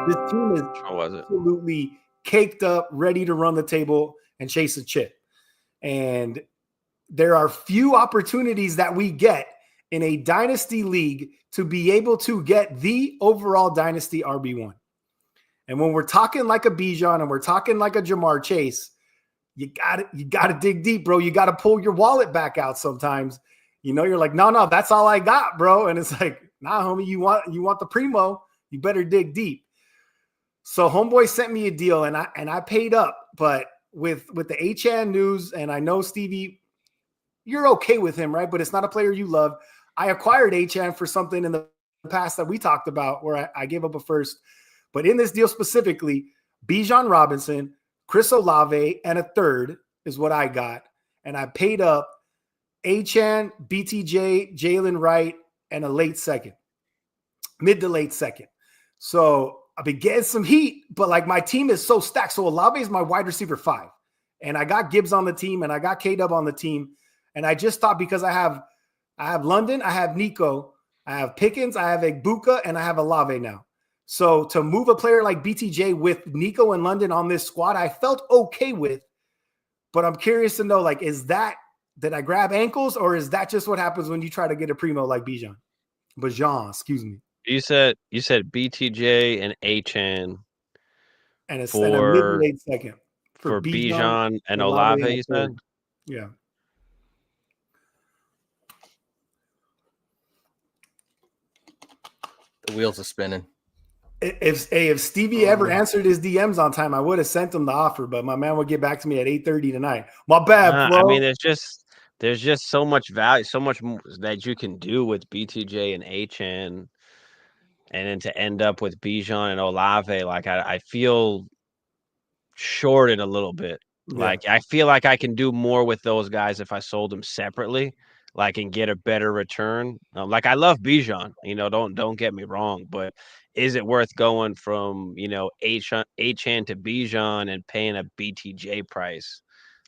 This team is absolutely caked up, ready to run the table and chase a chip. And there are few opportunities that we get in a dynasty league to be able to get the overall dynasty RB1. And when we're talking like a Bijan and we're talking like a Jamar Chase, you gotta dig deep, bro. You gotta pull your wallet back out sometimes. You're like, no, that's all I got, bro. And it's like, nah, homie, you want the primo, you better dig deep. So homeboy sent me a deal and I paid up, but with the Achane news, and I know Stevie, you're okay with him, right? But it's not a player you love. I acquired Achane for something in the past that we talked about where I gave up a first. But in this deal specifically, Bijan Robinson, Chris Olave, and a third is what I got. And I paid up Achane, BTJ, Jalen Wright, and a late second, mid to late second. So I've been getting some heat, but like my team is so stacked. So Olave is my wide receiver 5. And I got Gibbs on the team and I got K-Dub on the team. And I just thought because I have London, I have Nico, I have Pickens, I have Egbuka, and I have Olave now. So to move a player like BTJ with Nico and London on this squad, I felt okay with. But I'm curious to know, like, did I grab ankles or is that just what happens when you try to get a primo like Bijan? Excuse me. You said BTJ and Achane and a mid-late second for Bijan and Olave. You said, yeah. The wheels are spinning. If Stevie ever answered his DMs on time, I would have sent him the offer, but my man would get back to me at 8:30 tonight. My bad, bro. I mean, there's just so much value, so much that you can do with BTJ and Achane. And then to end up with Bijan and Olave, like I feel shorted a little bit. Yeah. Like I feel like I can do more with those guys if I sold them separately, like and get a better return. Like I love Bijan, don't get me wrong, but is it worth going from Achane to Bijan and paying a BTJ price?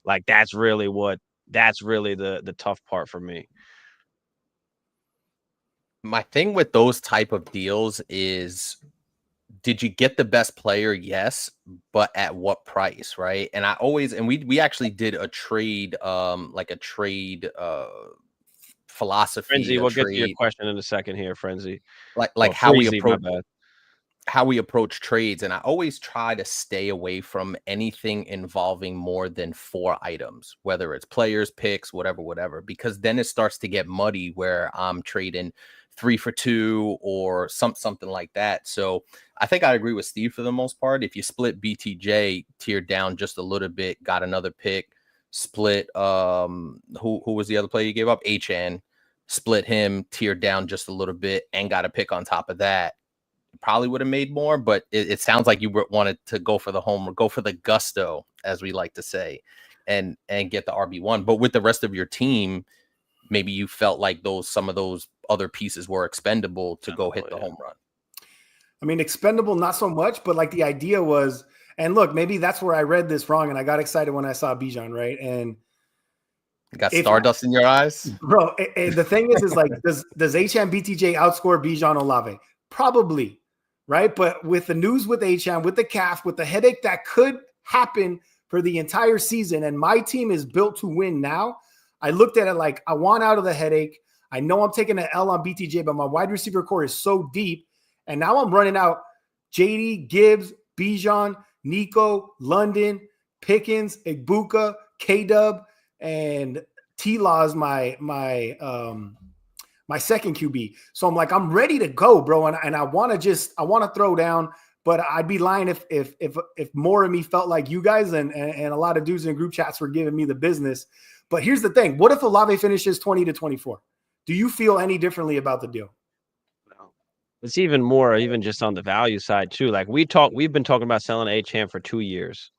Like that's really the tough part for me. My thing with those type of deals is, did you get the best player? Yes, but at what price, right? And we actually did a trade, philosophy. Frenzy, we'll get to your question in a second here, Frenzy. Like how we approach trades, and I always try to stay away from anything involving more than 4 items, whether it's players, picks, whatever, because then it starts to get muddy where I'm trading 3 for 2 or something like that. So I think I agree with Steve for the most part. If you split BTJ, tiered down just a little bit, got another pick, split who was the other player you gave up? Achane, split him, tiered down just a little bit, and got a pick on top of that. probably would have made more, but it sounds like you wanted to go for the home, or go for the gusto, as we like to say, and get the RB1. But with the rest of your team, maybe you felt like some of those other pieces were expendable to go hit the home run. I mean, expendable, not so much, but like the idea was, and look, maybe that's where I read this wrong, and I got excited when I saw Bijan, right? And you got stardust in your eyes, bro. The thing is like, does HM BTJ outscore Bijan Olave? Probably, right? But with the news with HM, with the calf, with the headache that could happen for the entire season, and my team is built to win now, I looked at it like, I want out of the headache. I know I'm taking an L on BTJ, but my wide receiver core is so deep, and now I'm running out JD, Gibbs, Bijan, Nico, London, Pickens, Igbuka, K-Dub, and T-Law is my second QB. So I'm like, I'm ready to go, bro. And I want to throw down, but I'd be lying if more of me felt like you guys and a lot of dudes in group chats were giving me the business. But here's the thing. What if Olave finishes 20 to 24? Do you feel any differently about the deal? No. It's even more, even just on the value side too. Like we've been talking about selling Achane for 2 years.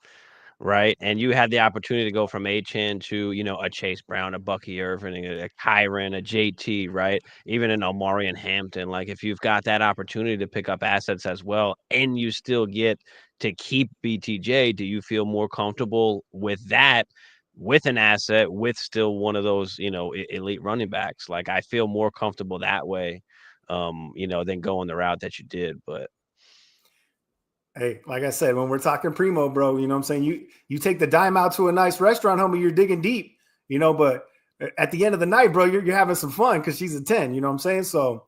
Right. And you had the opportunity to go from Achane to, a Chase Brown, a Bucky Irving, a Kyron, a JT, right? Even an Omarion Hampton. Like if you've got that opportunity to pick up assets as well, and you still get to keep BTJ, do you feel more comfortable with that, with an asset, with still one of those, elite running backs? Like I feel more comfortable that way, than going the route that you did. But hey, like I said, when we're talking primo, bro, you know what I'm saying? You take the dime out to a nice restaurant, homie, you're digging deep, but at the end of the night, bro, you're having some fun because she's a 10, you know what I'm saying? So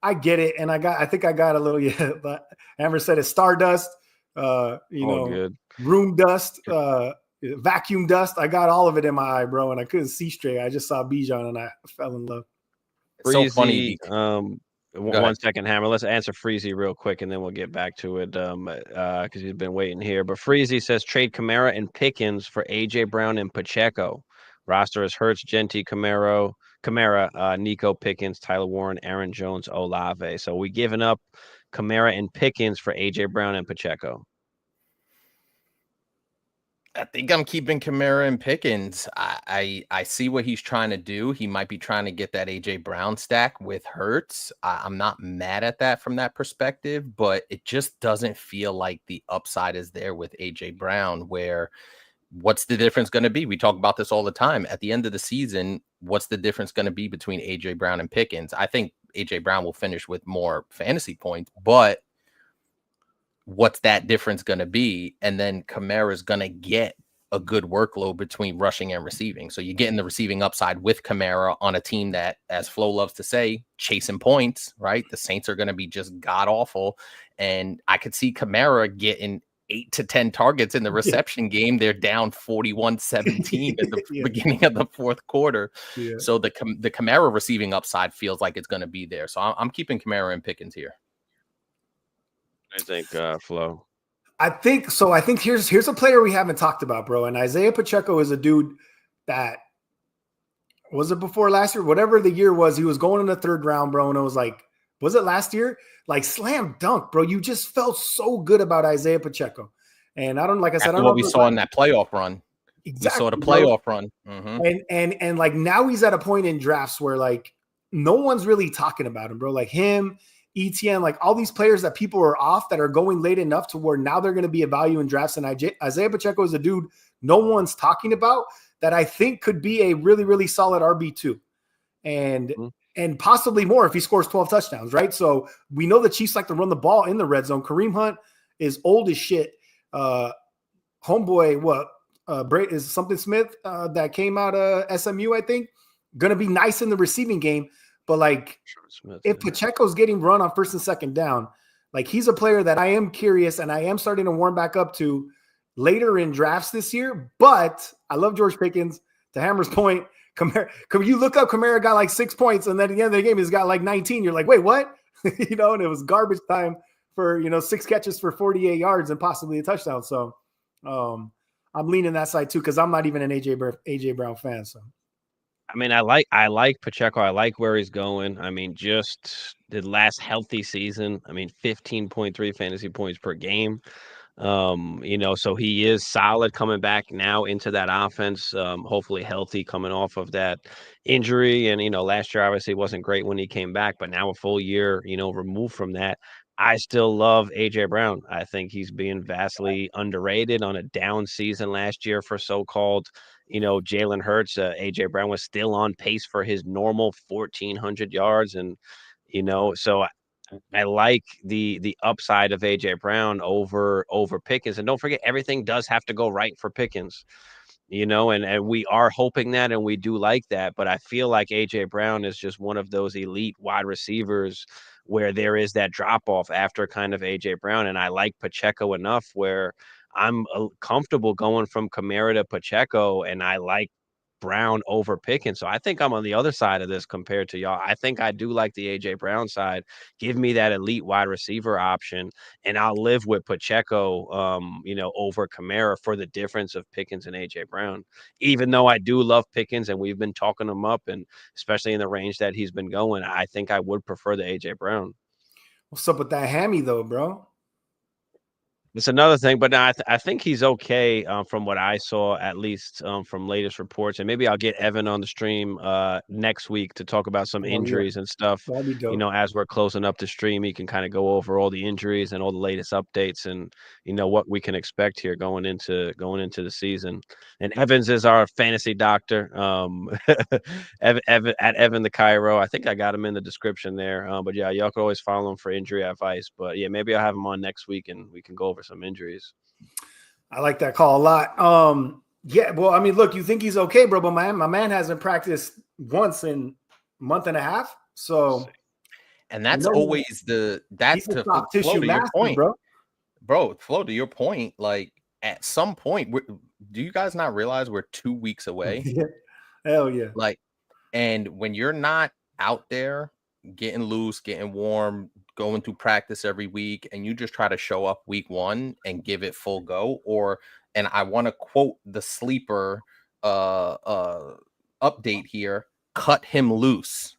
I get it. And I think I got a little, but Amber said it's stardust, good. room dust, vacuum dust. I got all of it in my eye, bro, and I couldn't see straight. I just saw Bijan and I fell in love. It's so funny. One second, Hammer. Let's answer Freezy real quick, and then we'll get back to it because he's been waiting here. But Freezy says trade Kamara and Pickens for AJ Brown and Pacheco. Roster is Hurts, Genti, Kamara, Nico, Pickens, Tyler Warren, Aaron Jones, Olave. So we giving up Kamara and Pickens for AJ Brown and Pacheco. I think I'm keeping Kamara and Pickens. I see what he's trying to do. He might be trying to get that AJ Brown stack with Hurts. I'm not mad at that from that perspective, but it just doesn't feel like the upside is there with AJ Brown, where what's the difference going to be? We talk about this all the time. At the end of the season, what's the difference going to be between AJ Brown and Pickens? I think AJ Brown will finish with more fantasy points, but what's that difference going to be? And then Kamara's going to get a good workload between rushing and receiving. So you get in the receiving upside with Kamara on a team that, as Flo loves to say, chasing points, right? The Saints are going to be just god awful. And I could see Kamara getting 8 to 10 targets in the reception game. They're down 41-17 at the beginning of the fourth quarter. Yeah. So the Kamara receiving upside feels like it's going to be there. So I'm keeping Kamara and Pickens here. I think Flo. I think so. I think here's a player we haven't talked about, bro. And Isaiah Pacheco is a dude that was it before last year, whatever the year was. He was going in the third round, bro. And it was like, was it last year? Like slam dunk, bro. You just felt so good about Isaiah Pacheco. And I don't I don't know what we saw in that playoff run. Exactly. We saw the playoff run. Mm-hmm. And like now he's at a point in drafts where like no one's really talking about him, bro. Like him, ETN, like all these players that people are off that are going late enough to where now they're going to be a value in drafts. And Isaiah Pacheco is a dude no one's talking about that I think could be a really, really solid RB2 and possibly more if he scores 12 touchdowns, right? So we know the Chiefs like to run the ball in the red zone. Kareem Hunt is old as shit. Homeboy, Bray is something Smith that came out of SMU, I think, going to be nice in the receiving game. But like, if Pacheco's getting run on first and second down, like he's a player that I am curious and I am starting to warm back up to later in drafts this year. But I love George Pickens. To Hammer's point, Kamara, you look up Kamara got like 6 points, and then at the end of the game he's got like 19. You're like, wait, what? And it was garbage time for 6 catches for 48 yards and possibly a touchdown. So I'm leaning that side too because I'm not even an AJ Brown fan. So. I mean, I like Pacheco. I like where he's going. I mean, just the last healthy season. I mean, 15.3 fantasy points per game. So he is solid coming back now into that offense. Hopefully healthy coming off of that injury. And last year obviously wasn't great when he came back, but now a full year, removed from that. I still love AJ Brown. I think he's being vastly underrated on a down season last year for so-called, Jalen Hurts. AJ Brown was still on pace for his normal 1,400 yards, and so I like the upside of AJ Brown over Pickens. And don't forget, everything does have to go right for Pickens. And we are hoping that, and we do like that. But I feel like AJ Brown is just one of those elite wide receivers where there is that drop off after kind of AJ Brown. And I like Pacheco enough where I'm comfortable going from Kamara to Pacheco, and I like Brown over Pickens. So I think I'm on the other side of this compared to y'all. I think I do like the AJ Brown side. Give me that elite wide receiver option, and I'll live with Pacheco, over Kamara for the difference of Pickens and AJ Brown. Even though I do love Pickens, and we've been talking him up, and especially in the range that he's been going, I think I would prefer the AJ Brown. What's up with that hammy though, bro? It's another thing, but I think he's okay from what I saw, at least from latest reports. And maybe I'll get Evan on the stream next week to talk about some injuries and stuff. That'd be dope. As we're closing up the stream, he can kind of go over all the injuries and all the latest updates and what we can expect here going into the season. And Evans is our fantasy doctor. Evan the Cairo. I think I got him in the description there. But yeah, y'all can always follow him for injury advice. But yeah, maybe I'll have him on next week and we can go over some injuries. I like that call a lot. Yeah, well, I mean, look, you think he's okay, bro, but my man hasn't practiced once in a month and a half. So, and that's always that's to Flo, to your point, bro. Flo, to your point, like at some point, do you guys not realize we're 2 weeks away? Yeah. Hell yeah. Like, and when you're not out there getting loose, getting warm, going to practice every week, and you just try to show up week one and give it full go, and I want to quote the sleeper update here, cut him loose.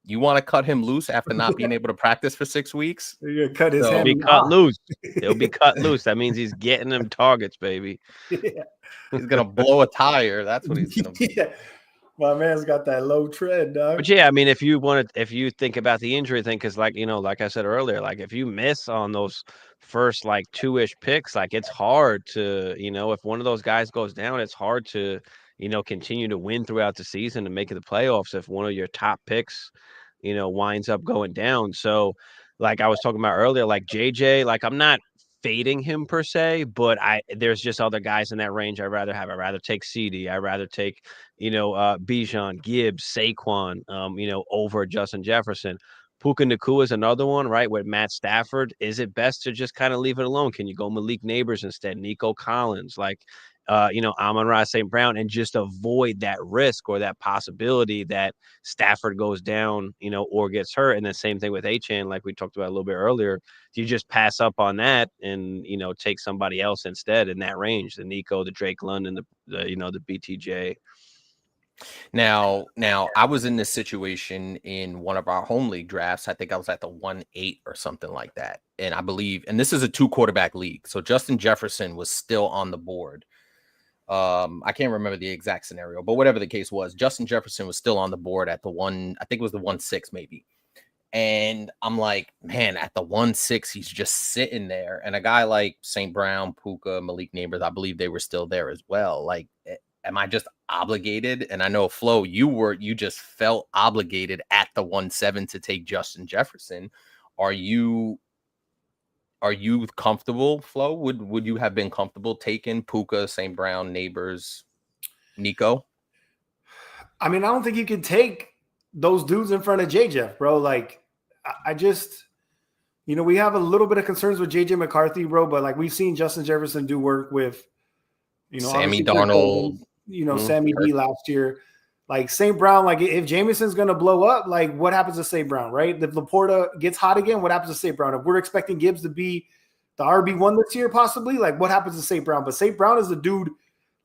You want to cut him loose after not being able to practice for 6 weeks? You're gonna cut his hand. He'll be cut loose. He'll be cut loose. That means he's getting them targets, baby. Yeah. He's gonna blow a tire. That's what he's gonna do. Yeah. My man's got that low tread, dog. But yeah, I mean, if you think about the injury thing, because like I said earlier, like if you miss on those first like 2-ish picks, like it's hard to, if one of those guys goes down, it's hard to, continue to win throughout the season and make it the playoffs if one of your top picks, winds up going down. So like I was talking about earlier, like JJ, like I'm not fading him per se, but there's just other guys in that range I'd rather have. I'd rather take CD. I'd rather take, Bijan, Gibbs, Saquon, over Justin Jefferson. Puka Nacua is another one, right? With Matt Stafford. Is it best to just kind of leave it alone? Can you go Malik Neighbors instead? Nico Collins, like, Amon-Ra St. Brown, and just avoid that risk or that possibility that Stafford goes down, or gets hurt. And the same thing with Achane, like we talked about a little bit earlier. You just pass up on that and, take somebody else instead in that range, the Nico, the Drake London, the BTJ. Now, I was in this situation in one of our home league drafts. I think I was at the 1-8 or something like that. And I believe, and this is a 2-quarterback league. So Justin Jefferson was still on the board. I can't remember the exact scenario, but whatever the case was, Justin Jefferson was still on the board at the I think it was the 1-6 maybe. And I'm like, man, at the 1-6, he's just sitting there. And a guy like St. Brown, Puka, Malik Neighbors, I believe they were still there as well. Like, am I just obligated? And I know, Flo, you just felt obligated at the 1-7 to take Justin Jefferson. Are you comfortable, Flo? Would you have been comfortable taking Puka, St. Brown, Neighbors, Nico? I mean, I don't think you can take those dudes in front of JJ, bro. Like, I just, we have a little bit of concerns with JJ McCarthy, bro, but like we've seen Justin Jefferson do work with, Sammy Darnold, Sammy D last year. Like St. Brown, like if Jameson's going to blow up, like what happens to St. Brown, right? If Laporta gets hot again, what happens to St. Brown? If we're expecting Gibbs to be the RB1 this year, possibly, like what happens to St. Brown? But St. Brown is the dude,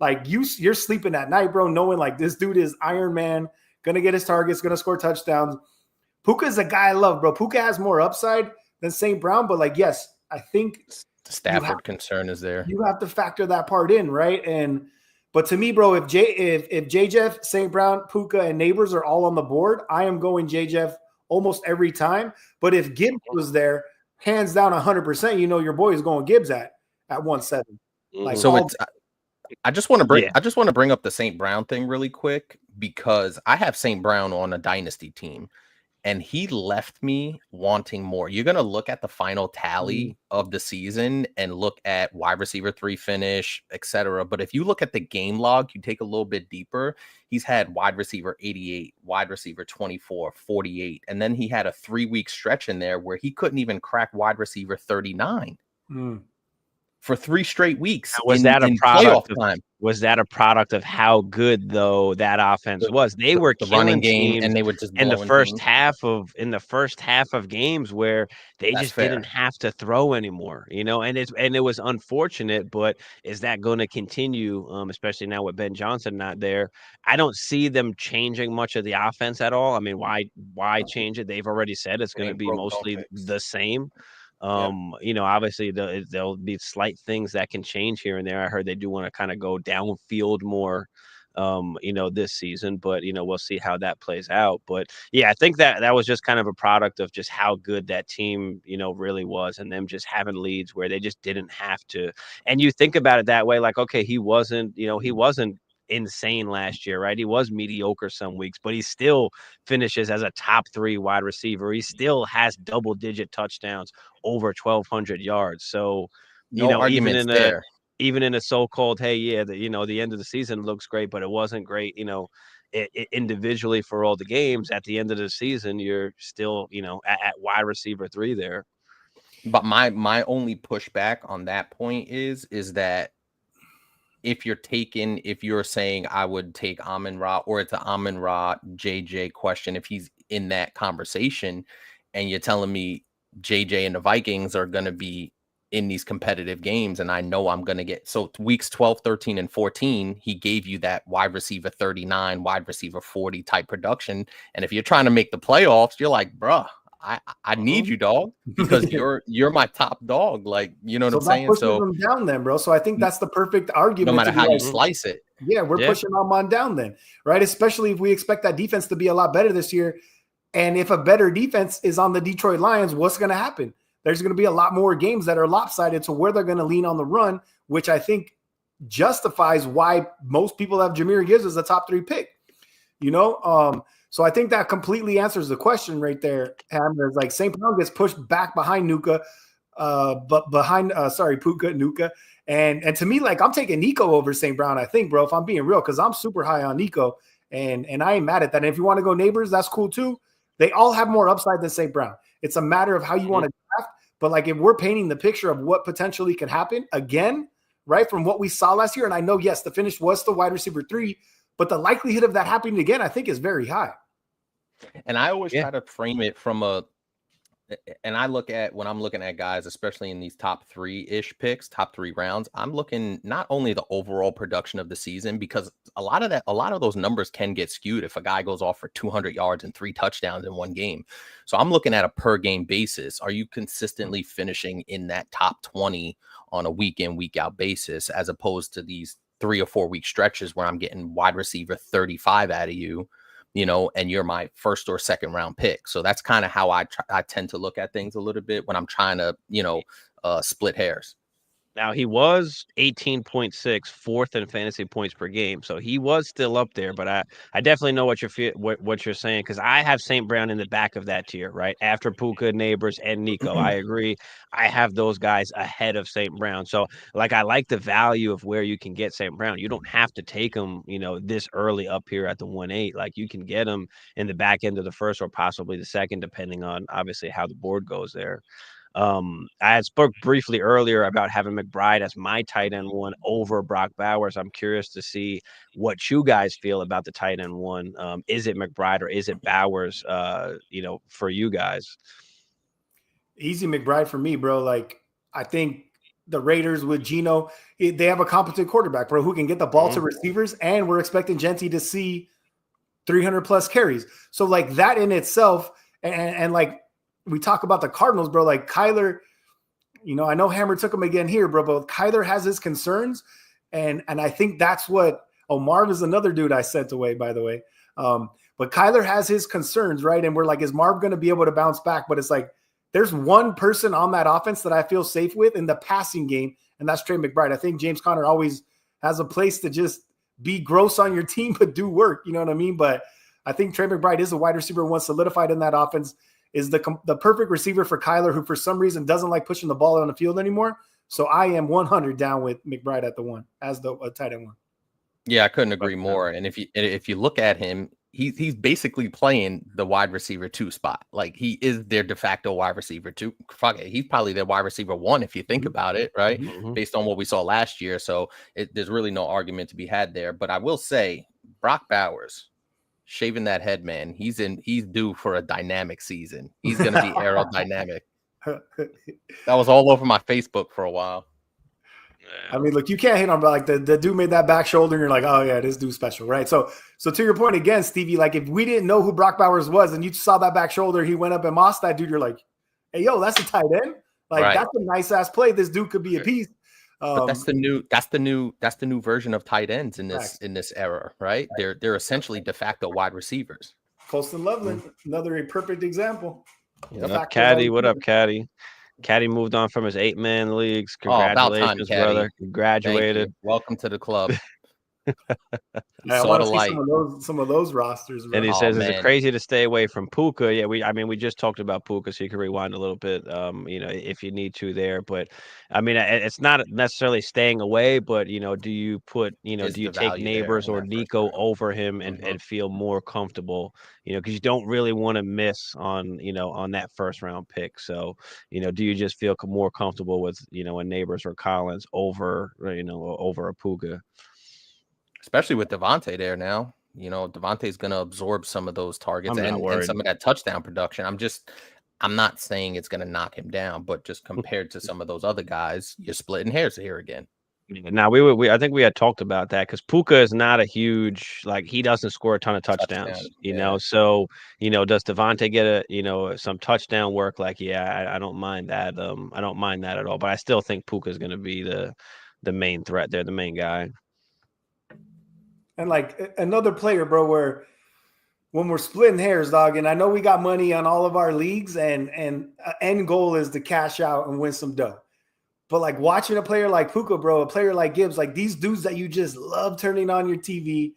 like you're sleeping at night, bro, knowing like this dude is Iron Man, gonna get his targets, gonna score touchdowns. Puka is a guy I love, bro. Puka has more upside than St. Brown, but like, yes, I think The Stafford concern is there. you have to factor that part in, right? But to me, bro, if J Jeff, St. Brown, Puka, and Neighbors are all on the board, I am going J Jeff almost every time. But if Gibbs was there, hands down 100%, you know your boy is going Gibbs at 1-7. Like, so it's I just want to bring up the St. Brown thing really quick because I have St. Brown on a dynasty team and he left me wanting more. You're going to look at the final tally of the season and look at wide receiver 3 finish, etc. But if you look at the game log, you take a little bit deeper. He's had wide receiver 88, wide receiver 24, 48. And then he had a 3-week stretch in there where he couldn't even crack wide receiver 39. For 3 straight weeks. Was that a product of time? Was that a product of how good though that offense was? They were the running game, teams and they were just in the first half of games where they just didn't have to throw anymore, you know. And it was unfortunate, but is that going to continue? Especially now with Ben Johnson not there, I don't see them changing much of the offense at all. I mean, why change it? They've already said it's going to be mostly the same. You know, obviously there'll be slight things that can change here and there. I heard they do want to kind of go downfield more, you know, this season, but you know, we'll see how that plays out. But yeah, I think that was just kind of a product of just how good that team, you know, really was, and them just having leads where they just didn't have to. And you think about it that way, like, okay, he wasn't insane last year, right? He was mediocre some weeks, but he still finishes as a top 3 wide receiver. He still has double-digit touchdowns over 1,200 yards. So, you know, even in a so-called, hey, yeah, the end of the season looks great, but it wasn't great, you know, individually for all the games. At the end of the season, you're still, you know, at wide receiver 3 there. But my only pushback on that point is that if you're saying I would take Amon-Ra, or it's an Amon-Ra JJ question, if he's in that conversation, and you're telling me JJ and the Vikings are going to be in these competitive games, and I know I'm going to get, so weeks 12, 13, and 14, he gave you that wide receiver 39, wide receiver 40 type production. And if you're trying to make the playoffs, you're like, bruh, I need you, dog, because you're my top dog. Like, you know what I'm saying? So them down then, bro. So I think that's the perfect argument. No matter how you slice it. Yeah, we're pushing them on down then, right? Especially if we expect that defense to be a lot better this year. And if a better defense is on the Detroit Lions, what's going to happen? There's going to be a lot more games that are lopsided to where they're going to lean on the run, which I think justifies why most people have Jahmyr Gibbs as a top 3 pick. You know, so I think that completely answers the question right there. There's like St. Brown gets pushed back behind Nuka, Puka, Nuka. And to me, like, I'm taking Nico over St. Brown, I think, bro, if I'm being real, because I'm super high on Nico. And I ain't mad at that. And if you want to go Neighbors, that's cool too. They all have more upside than St. Brown. It's a matter of how you want to draft. But like, if we're painting the picture of what potentially could happen again, right, from what we saw last year, and I know, yes, the finish was the wide receiver 3, but the likelihood of that happening again, I think, is very high. And I always try to frame it from and I look at, when I'm looking at guys, especially in these top 3-ish picks, top 3 rounds, I'm looking not only the overall production of the season, because a lot of those numbers can get skewed if a guy goes off for 200 yards and 3 touchdowns in one game. So I'm looking at a per game basis. Are you consistently finishing in that top 20 on a week in, week out basis, as opposed to these 3 or 4 week stretches where I'm getting wide receiver 35 out of you, you know, and you're my first or second round pick. So that's kind of how I tend to look at things a little bit when I'm trying to, you know, split hairs. Now, he was 18.6, fourth in fantasy points per game. So he was still up there, but I definitely know what you're saying, because I have St. Brown in the back of that tier, right? After Puka, Neighbors, and Nico. I agree. I have those guys ahead of St. Brown. So, like, I like the value of where you can get St. Brown. You don't have to take him, you know, this early up here at the 1-8. Like, you can get him in the back end of the first or possibly the second, depending on, obviously, how the board goes there. I had spoke briefly earlier about having McBride as my tight end 1 over Brock Bowers. I'm curious to see what you guys feel about the tight end 1. Is it McBride or is it Bowers, you know, for you guys? Easy McBride for me, bro. Like, I think the Raiders with Geno, they have a competent quarterback, bro, who can get the ball to receivers, and we're expecting Genty to see 300 plus carries. So like that in itself, and like we talk about the Cardinals, bro, like Kyler, you know, I know Hammer took him again here, bro, but Kyler has his concerns. And I think that's what, Marv is another dude I sent away, by the way. But Kyler has his concerns, right? And we're like, is Marv going to be able to bounce back? But it's like, there's one person on that offense that I feel safe with in the passing game, and that's Trey McBride. I think James Conner always has a place to just be gross on your team, but do work. You know what I mean? But I think Trey McBride is a wide receiver once solidified in that offense, is the perfect receiver for Kyler, who for some reason doesn't like pushing the ball on the field anymore. So I am 100 down with McBride at the 1 as the tight end 1. Yeah, I couldn't agree more. And if you look at him, he's basically playing the wide receiver 2 spot. Like he is their de facto wide receiver 2. Fuck it, he's probably their wide receiver 1 if you think about it, right? Based on what we saw last year. So there's really no argument to be had there. But I will say, Brock Bowers, shaving that head, man, he's due for a dynamic season. He's gonna be aerodynamic. That was all over my Facebook for a while. I mean, look, you can't hate on, but like the dude made that back shoulder, and you're like, oh yeah, this dude's special, right? So to your point again, Stevie, like if we didn't know who Brock Bowers was, and you saw that back shoulder, he went up and mossed that dude, you're like, hey, yo, that's a tight end. Like that's a nice ass play. This dude could be a piece. But that's the new version of tight ends in this era, right? They're essentially de facto wide receivers. Colston Loveland, another perfect example. Caddy, what up, Caddy? Caddy moved on from his 8-man leagues. Congratulations, brother. You graduated. Welcome to the club. I want to see some of those rosters. Bro. And he says, is it crazy to stay away from Puka? Yeah, we just talked about Puka, so you can rewind a little bit, you know, if you need to there. But I mean, it's not necessarily staying away, but you know, do you take Neighbors or Nico over him and feel more comfortable? You know, because you don't really want to miss on that first round pick. So, you know, do you just feel more comfortable with, you know, a Neighbors or Collins over a Puka? Especially with Devontae there now. You know, Devontae's going to absorb some of those targets and some of that touchdown production. I'm not saying it's going to knock him down, but just compared to some of those other guys, you're splitting hairs here again. Now I think we had talked about that because Puka is not a huge, like, he doesn't score a ton of touchdowns, you know. So, you know, does Devontae get some touchdown work? Like, yeah, I don't mind that. I don't mind that at all. But I still think Puka is going to be the main threat there, the main guy. And like another player, bro, where when we're splitting hairs, dog, and I know we got money on all of our leagues, and end goal is to cash out and win some dough. But like watching a player like Puka, bro, a player like Gibbs, like these dudes that you just love turning on your TV,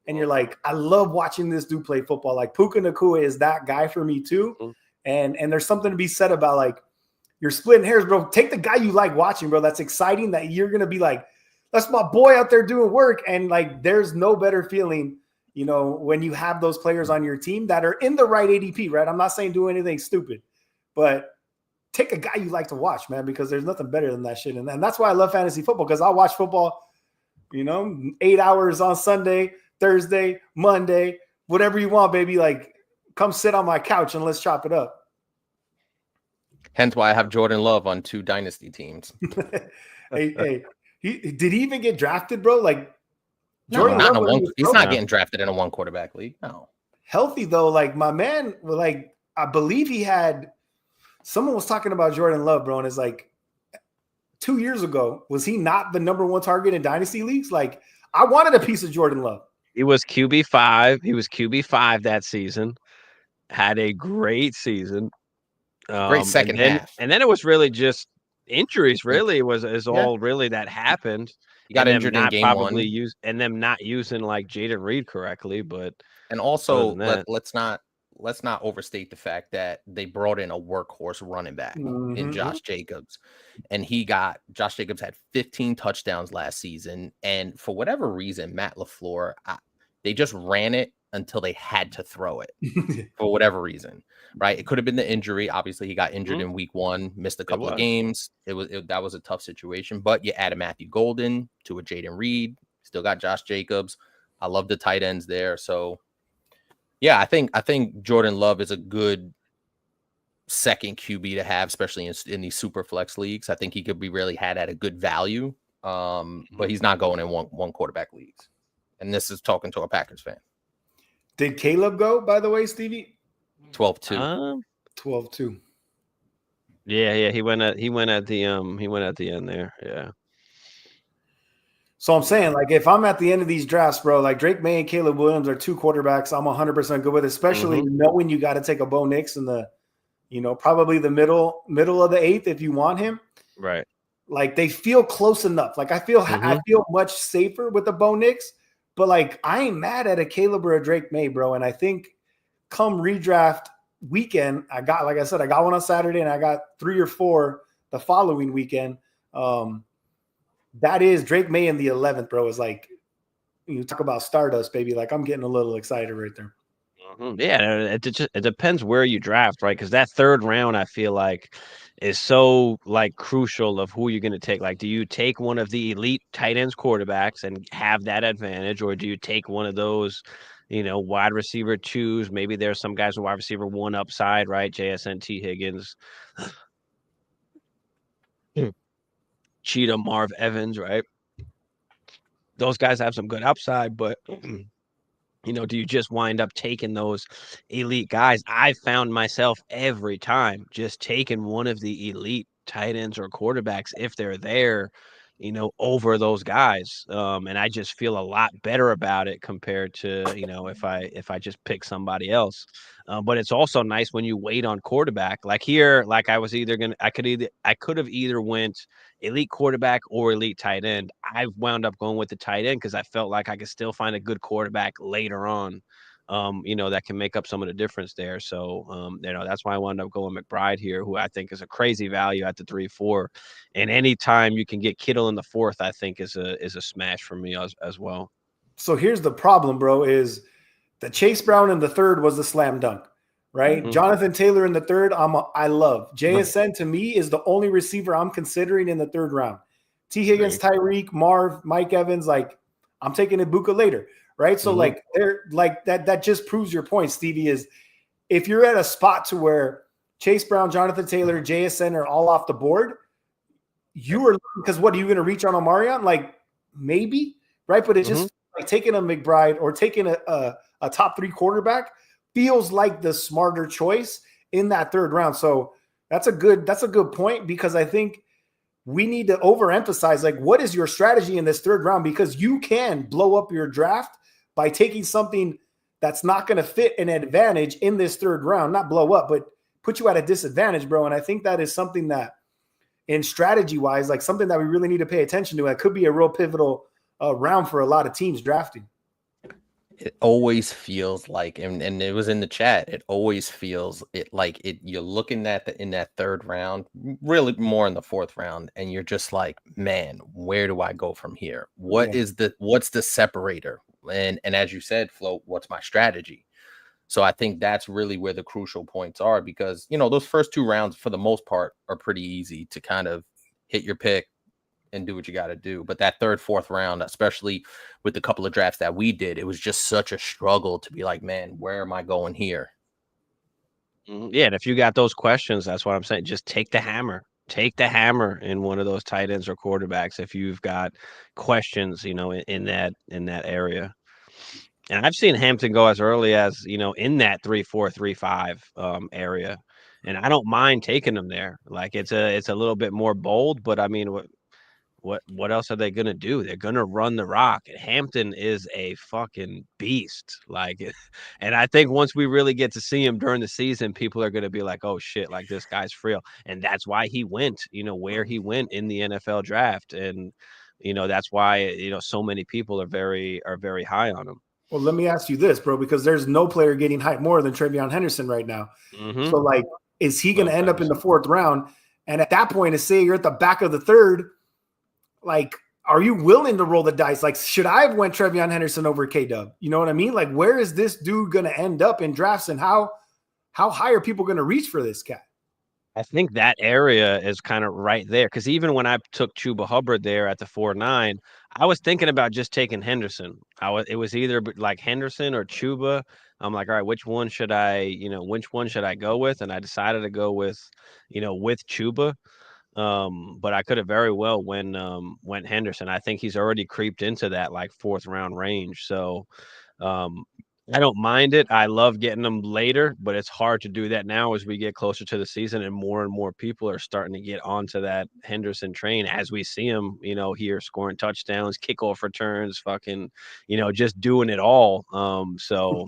and you're like, I love watching this dude play football. Like Puka Nacua is that guy for me too. And there's something to be said about like you're splitting hairs, bro. Take the guy you like watching, bro. That's exciting that you're gonna be like, that's my boy out there doing work. And like, there's no better feeling, you know, when you have those players on your team that are in the right ADP, right? I'm not saying do anything stupid, but take a guy you like to watch, man, because there's nothing better than that shit. And that's why I love fantasy football, because I watch football, you know, 8 hours on Sunday, Thursday, Monday, whatever you want, baby. Like, come sit on my couch and let's chop it up. Hence why I have Jordan Love on 2 dynasty teams. Hey. Did he even get drafted, bro? Like, Jordan he's not getting drafted in a 1 quarterback league. No. Healthy though, like my man, like I believe he had. Someone was talking about Jordan Love, bro, and it's like 2 years ago. Was he not the number 1 target in dynasty leagues? Like, I wanted a piece of Jordan Love. He was QB5. He was QB5 that season. Had a great season. Great second half. And then it was really just injuries. Really all really that happened. He got injured in game 1. And them not using like Jaden Reed correctly, but and also let's not overstate the fact that they brought in a workhorse running back in Josh Jacobs, and Josh Jacobs had 15 touchdowns last season, and for whatever reason, Matt LaFleur, they just ran it until they had to throw it for whatever reason, right? It could have been the injury. Obviously, he got injured in week 1, missed a couple of games. That was a tough situation, but you added Matthew Golden to a Jaden Reed, still got Josh Jacobs. I love the tight ends there. So yeah, I think Jordan Love is a good second QB to have, especially in these super flex leagues. I think he could be really had at a good value, but he's not going in one quarterback leagues. And this is talking to a Packers fan. Did Caleb go, by the way, Stevie? 12-2. 12-2. Yeah, he went at the end there. Yeah. So I'm saying, like, if I'm at the end of these drafts, bro, like Drake May and Caleb Williams are two quarterbacks I'm 100% good with, especially knowing you got to take a Bo Nix in the, probably the middle of the 8th if you want him. Right. Like, they feel close enough. Like, I feel much safer with the Bo Nix, but like, I ain't mad at a Caleb or a Drake May, bro. And I think come redraft weekend, like I said, I got one on Saturday and I got 3 or 4 the following weekend. That is Drake May in the 11th, bro. Is like, you talk about Stardust, baby. Like, I'm getting a little excited right there. Yeah, it depends where you draft, right? Because that third round, I feel like, is so like crucial of who you're going to take. Like, do you take one of the elite tight ends quarterbacks and have that advantage, or do you take one of those, wide receiver 2s? Maybe there's some guys with wide receiver 1 upside, right? JSN, T. Higgins, Cheetah, Marv Evans, right? Those guys have some good upside, but do you just wind up taking those elite guys? I found myself every time just taking one of the elite tight ends or quarterbacks if they're there, over those guys. And I just feel a lot better about it compared to, if I just pick somebody else. But it's also nice when you wait on quarterback. Like here, like I could have either went elite quarterback or elite tight end. I wound up going with the tight end because I felt like I could still find a good quarterback later on, that can make up some of the difference there. So, that's why I wound up going McBride here, who I think is a crazy value at the 3-4. And anytime you can get Kittle in the 4th, I think is a smash for me as well. So here's the problem, bro, is the Chase Brown in the 3rd was the slam dunk, right? Jonathan Taylor in the 3rd, I love. JSN to me is the only receiver I'm considering in the 3rd round. T. Higgins, Tyreek, Marv, Mike Evans, like I'm taking Ibuka later, right? So like they're like that just proves your point, Stevie, is if you're at a spot to where Chase Brown, Jonathan Taylor, JSN are all off the board, you are, because what are you going to reach on Omarion? Like maybe, right? But it's just like taking a McBride or taking a top 3 quarterback feels like the smarter choice in that 3rd round. So that's a good point, because I think we need to overemphasize, like, what is your strategy in this 3rd round? Because you can blow up your draft by taking something that's not going to fit an advantage in this 3rd round, not blow up, but put you at a disadvantage, bro. And I think that is something that, in strategy wise, like something that we really need to pay attention to. It could be a real pivotal round for a lot of teams drafting. It always feels like, and it was in the chat, it always feels like you're looking at in that 3rd round, really more in the 4th round, and you're just like, man, where do I go from here? What's the separator? And as you said, Flo, what's my strategy? So I think that's really where the crucial points are, because those first 2 rounds for the most part are pretty easy to kind of hit your pick and do what you got to do. But that 3rd, 4th round, especially with the couple of drafts that we did, it was just such a struggle to be like, man, where am I going here? Yeah, and if you got those questions, that's what I'm saying. Just take the hammer. Take the hammer in one of those tight ends or quarterbacks if you've got questions, in that area. And I've seen Hampton go as early as, in that 3-4, 3-5 area. And I don't mind taking them there. Like it's a little bit more bold, but I mean, what else are they going to do? They're going to run the rock. Hampton is a fucking beast. Like, and I think once we really get to see him during the season, people are going to be like, oh shit, like this guy's real. And that's why he went, where he went in the NFL draft. And, that's why, so many people are very high on him. Well, let me ask you this, bro, because there's no player getting hyped more than Trevion Henderson right now. So like, is he going to end up in the 4th round? And at that point, to say you're at the back of the 3rd, like, are you willing to roll the dice? Like, should I have went Trevion Henderson over K-Dub? You know what I mean? Like, where is this dude going to end up in drafts, and how high are people going to reach for this cat? I think that area is kind of right there, because even when I took Chuba Hubbard there at the 4-9, I was thinking about just taking Henderson. It was either like Henderson or Chuba. I'm like, all right, which one should I go with? And I decided to go with Chuba. But I could have very well went Henderson. I think he's already creeped into that like 4th round range. So I don't mind it. I love getting them later, but it's hard to do that now as we get closer to the season and more people are starting to get onto that Henderson train as we see him, here scoring touchdowns, kickoff returns, fucking, just doing it all. So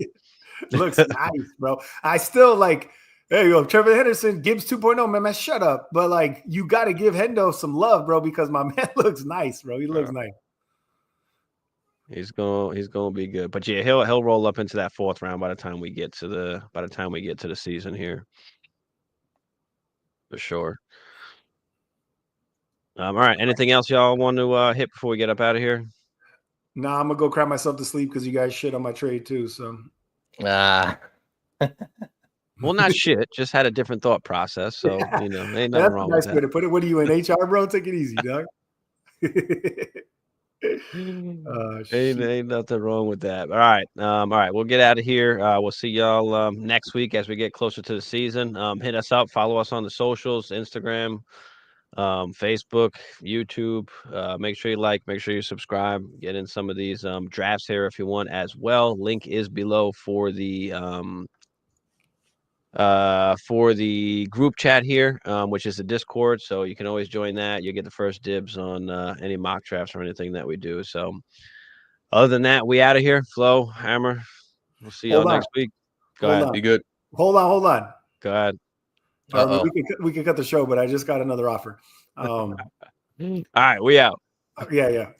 looks nice, bro. I still like, there you go, Trevor Henderson, Gibbs 2.0, man, shut up. But like, you got to give Hendo some love, bro, because my man looks nice, bro. He looks nice. He's gonna be good, but yeah, he'll roll up into that 4th round by the time we get to the season here, for sure. All right. Anything else y'all want to hit before we get up out of here? Nah, I'm gonna go cry myself to sleep because you guys shit on my trade too. So, Ah, well, not shit. Just had a different thought process, so ain't nothing that's wrong a nice with way that. to put it. What are you in HR, bro? Take it easy, dog. Ain't nothing wrong with that. All right. We'll get out of here. We'll see y'all next week as we get closer to the season. Hit us up, follow us on the socials, Instagram, Facebook, YouTube. Make sure you like, make sure you subscribe, get in some of these drafts here if you want as well. Link is below for the group chat here, which is the Discord, so you can always join that. You get the first dibs on any mock drafts or anything that we do. So other than that, we out of here. Flo, Hammer, we'll see y'all next week. Go ahead. be good. Hold on. Go ahead. I mean, we can cut the show, but I just got another offer. All right, we out. Yeah.